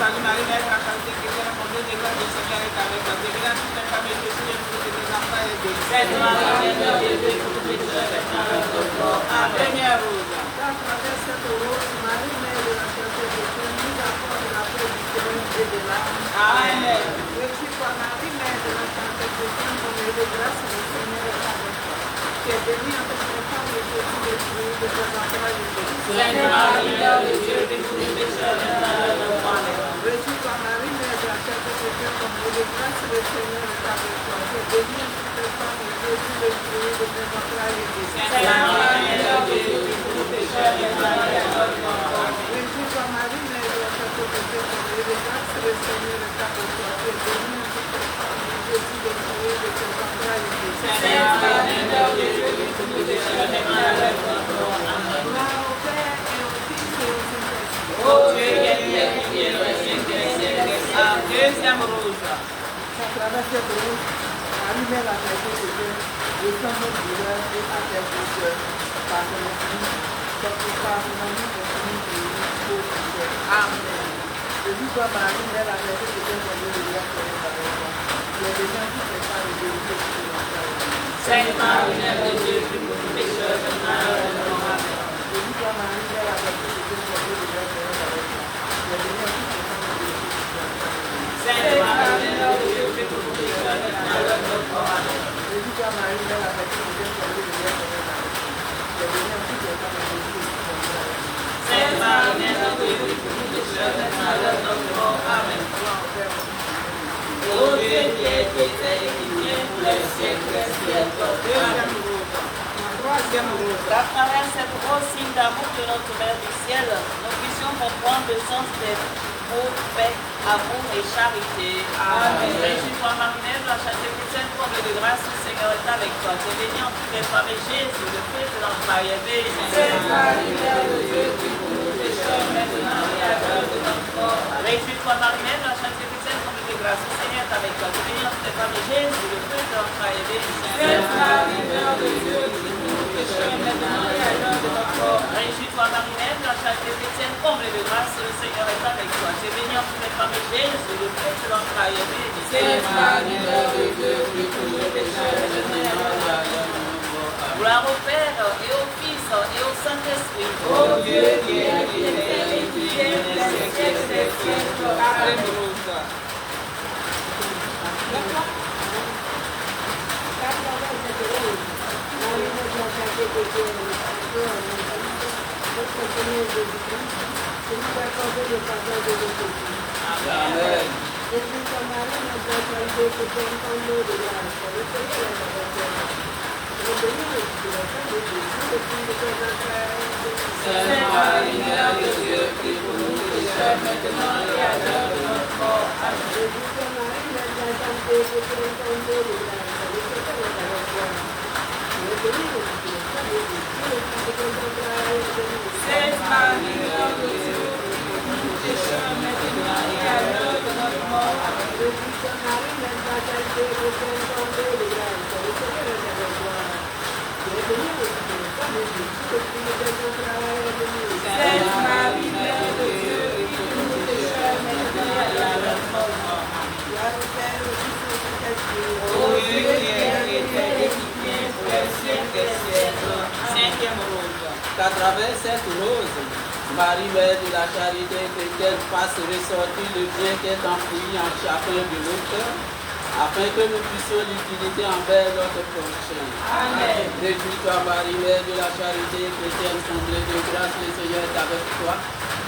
Speaker 2: Salut Marie, Mère de la Charité chrétienne, mon Dieu, de grâce, le Seigneur est avec toi. Bénie toutes les femmes et Jésus, le fruit de tes enfants est béni.
Speaker 1: Sainte Marie, Mère de Dieu, pour nous pécheurs, maintenant et à notre mort. Amen.
Speaker 2: Première rose.
Speaker 4: À travers cette rose, Marie, Mère de la Charité chrétienne, nous apporte la paix du cœur et de l'âme.
Speaker 2: Amen.
Speaker 4: Reçu par Marie, Mère de la Charité chrétienne, comme elle est grâce, le Seigneur est avec toi. Tu es bénie entre les femmes et Jésus, le fruit de tes enfants est béni.
Speaker 1: Sainte Marie, Mère de Dieu, pour nous pécheurs, maintenant et à notre mort.
Speaker 4: Reçu par Marie, Mère de la Charité chrétienne, comme elle est grâce, le Seigneur est avec toi. Tu es bénie entre les femmes et Jésus, le fruit de tes enfants est béni.
Speaker 1: Sainte Marie, Mère de Dieu, pour nous pécheurs, maintenant et à notre mort.
Speaker 4: Reçu par Marie, Mère de la Charité chrétienne, comme elle est grâce, le Seigneur est avec toi. Tu es bénie entre les femmes et Jésus, le fruit de tes enfants est béni.
Speaker 1: Sainte Marie, Mère de Dieu, pour nous pécheurs, maintenant et à notre mort. Amen.
Speaker 4: Gloire au Père et au Fils et au Saint-Esprit.
Speaker 1: Ô Dieu, qui es le siècle des siècles.
Speaker 2: Deuxième rose.
Speaker 8: À travers cette rose, Marie Mère la Charité chrétienne, ressent notre douleur et appelle nos cœurs par son esprit, par son amour infini et unique au ciel.
Speaker 2: Amen.
Speaker 8: Jésus, toi, Marie Mère la Charité chrétienne, comme Dieu le Seigneur avec toi. Tu es bénie entre les femmes et Jésus, le fruit de ton ventre.
Speaker 1: Sainte Marie, Mère de Dieu, prie pour nous pécheurs, maintenant et à notre mort. Amen.
Speaker 8: Jésus, toi, Marie Mère la Charité chrétienne, comme Dieu le Seigneur avec toi. Tu es bénie entre les femmes et Jésus, le fruit de ton ventre.
Speaker 1: Sainte Marie, Mère de Dieu, prie pour nous pécheurs, maintenant et à notre mort. Amen.
Speaker 8: Jésus, toi, Marie Mère la Charité chrétienne, comme Dieu le Seigneur avec toi. Tu es bénie entre les femmes et Jésus, le fruit de ton ventre.
Speaker 1: Sainte Marie, Mère de Dieu, prie pour nous pécheurs, maintenant et à notre mort. Amen. Ô Dieu qui es et qui vient pour les siècles des siècles.
Speaker 2: Deuxième rose. Troisième rose.
Speaker 5: À travers cette rose, signe d'amour de notre Mère du ciel, nous puissions comprendre le sens des mots paix, amour et charité.
Speaker 2: Amen.
Speaker 5: Réjouis-toi, Marie-Mère, la charité chrétienne, comble de grâce, le Seigneur est avec toi. Tu es bénie entre les femmes et Jésus, le fruit de l'entraille est béni.
Speaker 1: Sainte Marie, Mère de Dieu, prie pour nous pécheurs, maintenant et à l'heure de notre mort.
Speaker 5: Réjouis-toi, Marie-Mère, la charité chrétienne, comble de grâce, le Seigneur est avec toi. Tu es bénie entre les femmes et Jésus, le fruit de l'entraille est béni.
Speaker 1: Sainte Marie, Mère de Dieu, prie pour nous pécheurs, maintenant et à l'heure de notre mort.
Speaker 5: Réjouis-toi, Marie-Mère, la charité chrétienne, comble de grâce, le Seigneur est avec toi. Tu es bénie entre les femmes et Jésus, le fruit de l'entraille est béni.
Speaker 1: Sainte Marie, Mère de Dieu, prie pour nous pécheurs, maintenant et à l'heure de notre mort. Amen.
Speaker 5: Gloire au Père et au Fils et au Saint-Esprit.
Speaker 1: Ô Dieu qui est et qui vient pour les siècles des siècles.
Speaker 2: Quatrième rose.
Speaker 1: Amen. Sainte Marie, Mère de Dieu, prie pour nous pécheurs, maintenant et à l'heure de notre mort. Amen. Sainte Marie, Mère de Dieu, prie pour nous pécheurs, maintenant et à l'heure de notre mort. Amen.
Speaker 2: Sainte Marie, Mère de Dieu, prie pour nous pécheurs, maintenant et à l'heure de notre mort. Ô Dieu qui es éternel et qui vient pour les siècles des siècles. Cinquième rose.
Speaker 1: Qu'à travers cette rose, Marie, Mère de la charité chrétienne, fasse ressortir le bien qui est enfoui en chacun de nos cœurs, afin que nous puissions l'utiliser envers notre prochain.
Speaker 2: Amen.
Speaker 1: Réjouis-toi, Marie, Mère de la charité chrétienne, comblée de grâce, le Seigneur est avec toi.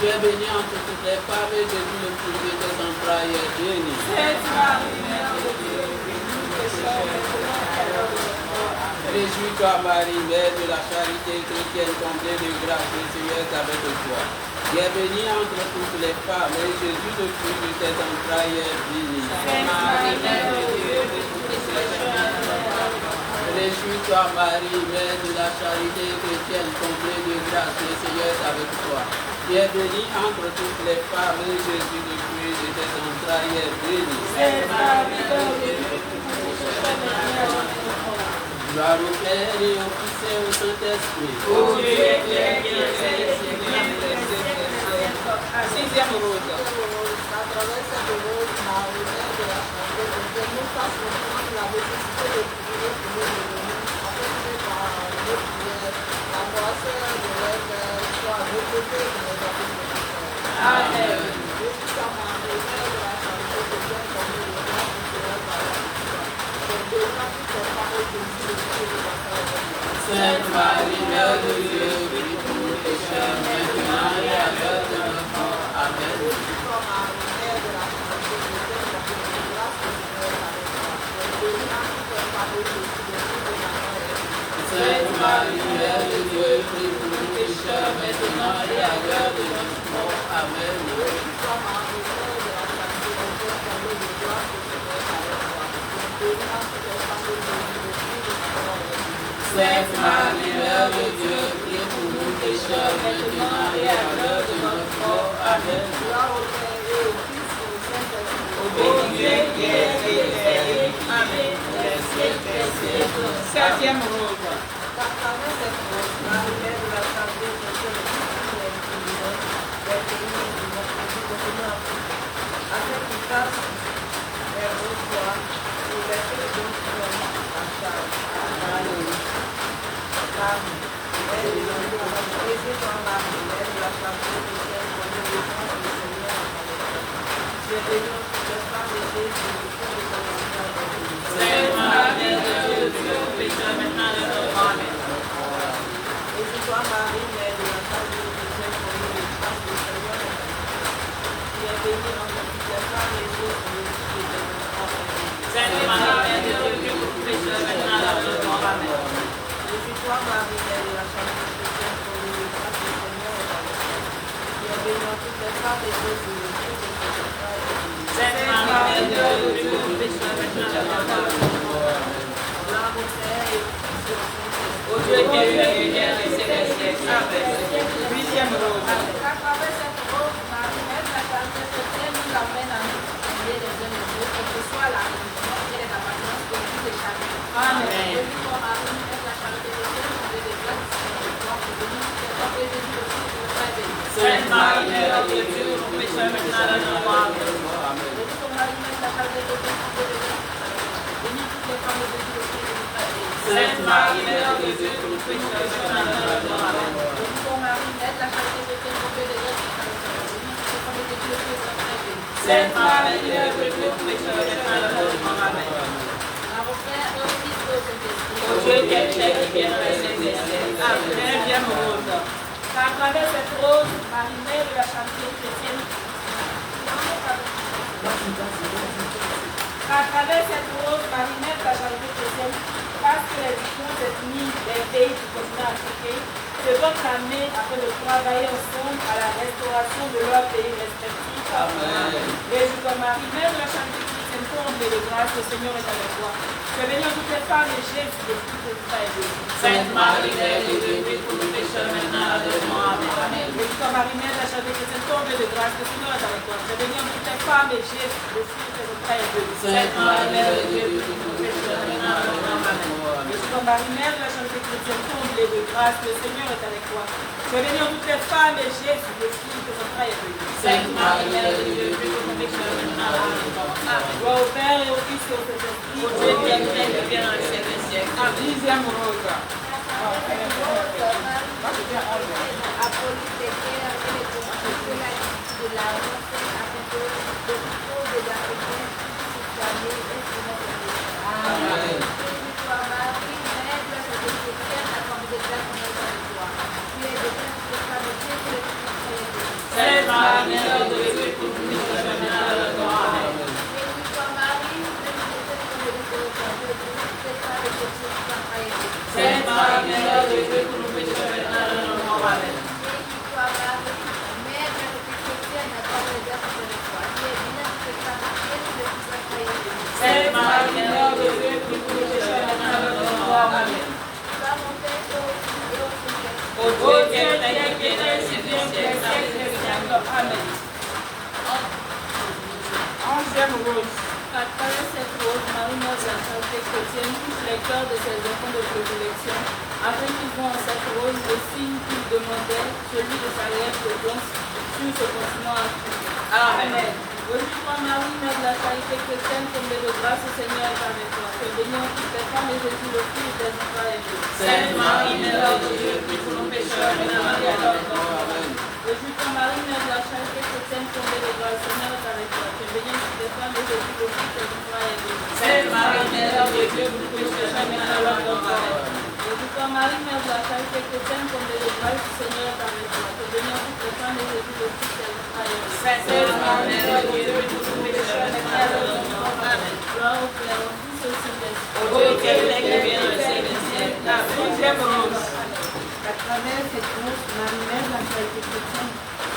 Speaker 1: Tu es bénie entre toutes les femmes et Jésus, le fruit de tes entrailles, est béni.
Speaker 2: Sainte Marie, Mère de Dieu, prie pour nous pécheurs, maintenant et à l'heure de notre mort. Amen.
Speaker 1: Réjouis-toi, Marie, Mère de la charité chrétienne, comblée de grâce, le Seigneur est avec toi. Tu es bénie entre toutes les femmes et Jésus, le fruit de tes entrailles, est béni.
Speaker 2: Sainte Marie, Mère de Dieu, prie pour nous pécheurs, maintenant et à l'heure de notre mort.
Speaker 1: Réjouis-toi, Marie, Mère de la charité chrétienne, comblée de grâce, le Seigneur est avec toi. Tu es bénie entre toutes les femmes et Jésus, le fruit de tes entrailles, est béni.
Speaker 2: Sainte Marie, Mère de Dieu, prie pour nous pécheurs, maintenant et à l'heure de notre mort.
Speaker 1: Gloire au Père et au Fils et au Saint-Esprit.
Speaker 2: Ô Dieu éternel, qui es des siècles des siècles. Sixième rose.
Speaker 6: À travers cette rose, Marie, Mère de la charité chrétienne, nous fasse comprendre la nécessité de prier pour nos ennemis, afin que par nos prières, la grâce de l'aide soit reflétée dans les apôtres.
Speaker 2: Amen.
Speaker 6: Jésus, sa Marie, Mère de la charité chrétienne, comme nous le voyons, nous serons par la foi. Donc, déjà, toutes les paroles de Jésus, le Dieu de la charité.
Speaker 1: Sainte Marie, Mère de Dieu, prie pour nous pécheurs, maintenant et à l'heure de notre mort. Amen. Sainte Marie, Mère de Dieu, prie pour nous pécheurs, maintenant et à l'heure de notre mort. Amen. Sainte Marie, Mère de Dieu, prie pour nous pécheurs, maintenant et à l'heure de notre mort. Amen.
Speaker 2: Septième rose. Sainte Marie, Mère de Dieu, prie pour nous maintenant et à l'heure de notre mort. Amen. Sainte Marie, Mère de Dieu, prie pour nous pécheurs, maintenant et à l'heure de notre mort. Amen. Sainte Marie, Mère de Dieu, prie pour nous pécheurs, maintenant et à l'heure de notre mort. Ô Dieu qui es éternel et siècle des siècles. Amen. Huitième rose.
Speaker 5: À travers cette rose, Marie, Mère de la charité chrétienne, nous amène à nous prier les uns les autres, quelle que soit la religion et les appartenances politiques de chacun.
Speaker 2: Amen.
Speaker 5: Béni soit Marie, Mère de la charité chrétienne, comblée de grâce,
Speaker 2: Sainte Marie, Mère de Dieu, nous pécheurs maintenant et à l'heure de notre mort. Amen.
Speaker 5: béni soit Marie, Mère de la charité chrétienne, comblée de grâce, béni toutes les femmes de Jésus, le fruit de notre vie.
Speaker 2: Sainte Marie, Mère de Dieu, nous pécheurs maintenant et à l'heure de notre mort. Amen.
Speaker 5: Béni soit Marie, Mère de la charité chrétienne, comblée de grâce, béni toutes les femmes de Jésus, le fruit de notre vie.
Speaker 2: Sainte Marie, Mère de Dieu, nous pécheurs maintenant et à l'heure de notre mort. Amen.
Speaker 5: Au Père, au Fils et au Saint-Esprit.
Speaker 2: Ô Dieu qui es éternel et qui vient dans les siècles des siècles. Amen. Neuvième rose.
Speaker 9: À travers cette rose, Marie, Mère de la charité chrétienne, à travers cette rose, Marie, Mère de la charité chrétienne, parce que les différentes ethnies des pays du continent africain se vont amener afin de travailler ensemble à la restauration de leurs pays respectifs.
Speaker 1: Amen.
Speaker 9: Jésus, Marie, Mère de la charité chrétienne, comble de grâce, le Seigneur est avec toi. Tu es bénie en toutes les femmes et Jésus, le fruit de ta vie.
Speaker 2: Sainte Marie, Mère de Dieu, prie pour nous pécheurs maintenant et à l'heure de notre mort. Amen.
Speaker 9: Jésus, Marie, Mère de la charité chrétienne, comble de grâce, le Seigneur est avec toi. Tu es bénie en toutes les femmes et Jésus, le fruit de ta vie.
Speaker 2: Sainte Marie, Mère de Dieu, prie pour nous pécheurs maintenant et à l'heure de notre mort. Amen.
Speaker 9: Jésus, toi Marie, Mère de la charité chrétienne, comblée de grâce, le Seigneur est avec toi. Tu es bénie entre toutes les femmes et Jésus, le fruit de ton entrailles est béni.
Speaker 1: Sainte Marie, Mère de Dieu, prie pour nous pécheurs, maintenant et à l'heure de notre mort. Amen.
Speaker 9: Gloire au Père et au Fils et au Saint-Esprit.
Speaker 1: Ô Dieu qui es plein de bien dans les siècles des siècles. Amen.
Speaker 2: Dixième rose.
Speaker 1: Sainte Marie, Mère de Dieu, pour nous pécheurs, maintenant et à l'heure de notre mort. Amen. Sainte Marie, Mère de Dieu, pour nous pécheurs, maintenant et à l'heure de notre mort. Amen. Sainte Marie, Mère de Dieu, prie pour nous pécheurs, maintenant et à l'heure de notre mort. Amen. Ô Dieu qui es plein de bien dans les siècles des siècles. Amen.
Speaker 2: Onzième rose.
Speaker 9: À travers cette rose, Marie, Mère de la charité chrétienne, touche les cœurs de ses enfants de prédilection, afin qu'ils voient en cette rose le signe qu'il demandait, celui de sa réelle présence sur ce continent africain. Amen. Aujourd'hui, toi, Marie, Mère de la charité chrétienne, comblée de grâce, le Seigneur est avec toi. Tu es bénie entre toutes les femmes et Jésus, le fruit de tes entrailles est béni.
Speaker 1: Sainte Marie, Mère de Dieu, prie pour nous pécheurs, maintenant et à l'heure de notre mort. Amen.
Speaker 9: Aujourd'hui, toi, Marie, Mère de la charité chrétienne, comblée de grâce, le Seigneur est avec toi. Tu es bénie entre toutes les femmes et Jésus, le fruit de tes entrailles est béni.
Speaker 1: Sainte Marie, Mère de Dieu, pour nous pécheurs, maintenant et à l'heure de notre mort. Amen.
Speaker 9: Aujourd'hui, toi, Marie, Mère de la charité chrétienne, comblée de grâce, le Seigneur est avec toi. Tu es bénie entre toutes les femmes et Jésus, le fruit de tes entrailles est béni.
Speaker 1: Sainte Marie, Mère de Dieu, pour nous pécheurs, maintenant et à l'heure de notre mort. Amen.
Speaker 9: Gloire au Père, au Fils et au Saint-Esprit.
Speaker 1: Ô Dieu qui es plein de bien dans les siècles des siècles. Amen.
Speaker 2: Onzième rose.
Speaker 4: À travers cette rose, Marie, Mère de la charité chrétienne,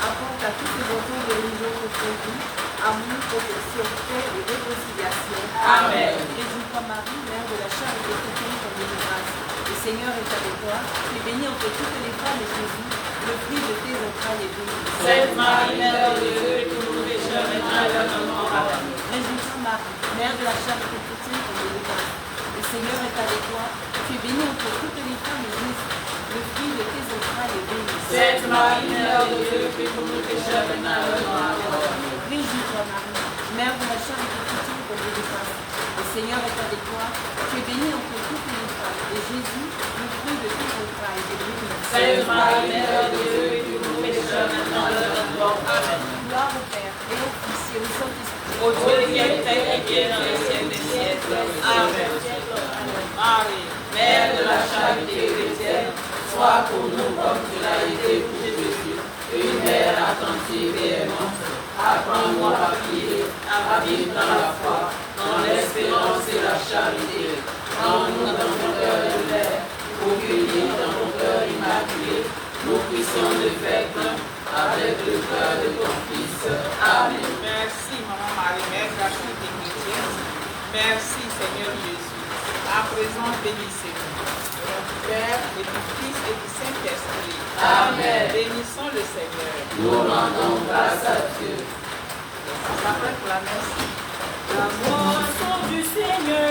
Speaker 4: apporte à toutes les enfants de religion confondues amour, protection, paix et réconciliation.
Speaker 1: Amen.
Speaker 4: Réjouis-toi, Marie, Mère de la charité chrétienne, comme de grâce. Le Seigneur est avec toi. Tu es bénie entre toutes les femmes et Jésus, le fruit de tes entrailles est béni.
Speaker 1: Sainte Marie, Mère de Dieu, pour nous pécheurs, maintenant et à l'heure de notre mort. Amen.
Speaker 4: Réjouis-toi, Marie, Mère de la charité chrétienne, comme de grâce. Le Seigneur est avec toi. Tu es bénie entre toutes les femmes et Jésus, le fruit de tes entrailles est béni.
Speaker 1: Sainte Marie, Mère de Dieu, prie pour nous pécheurs, maintenant et à l'heure de notre mort. Amen.
Speaker 4: Réjouis-toi, Marie, Mère de la charité chrétienne, comme de grâce. Le Seigneur est avec toi. Tu es bénie entre toutes les femmes et Jésus, le fruit de tes entrailles est béni.
Speaker 1: Sainte Marie, Mère de Dieu, prie pour nous pécheurs, maintenant et à l'heure de notre mort. Amen.
Speaker 4: Gloire au Père et au Fils et au Saint-Esprit.
Speaker 1: Ô Dieu qui es plein de bien dans les siècles des siècles. Amen.
Speaker 2: Marie.
Speaker 1: Mère de la charité chrétienne, sois pour nous comme tu l'as été pour Jésus, une mère attentive et aimante. Apprends-nous à prier, à vivre dans la foi, dans l'espérance et la charité. Rends-nous dans ton cœur de verre, pour qu'unis dans ton cœur immaculé, nous puissions le faire avec le cœur de ton Fils. Amen.
Speaker 2: Merci, Maman Marie, Mère de la charité chrétienne. Merci, Seigneur Jésus. À présent, bénissez-nous. Au nom du Père et du Fils et du Saint-Esprit.
Speaker 1: Amen.
Speaker 2: Bénissons le Seigneur.
Speaker 1: Nous rendons grâce à Dieu.
Speaker 2: Ça s'appelle pour la messe.
Speaker 9: La moisson du Seigneur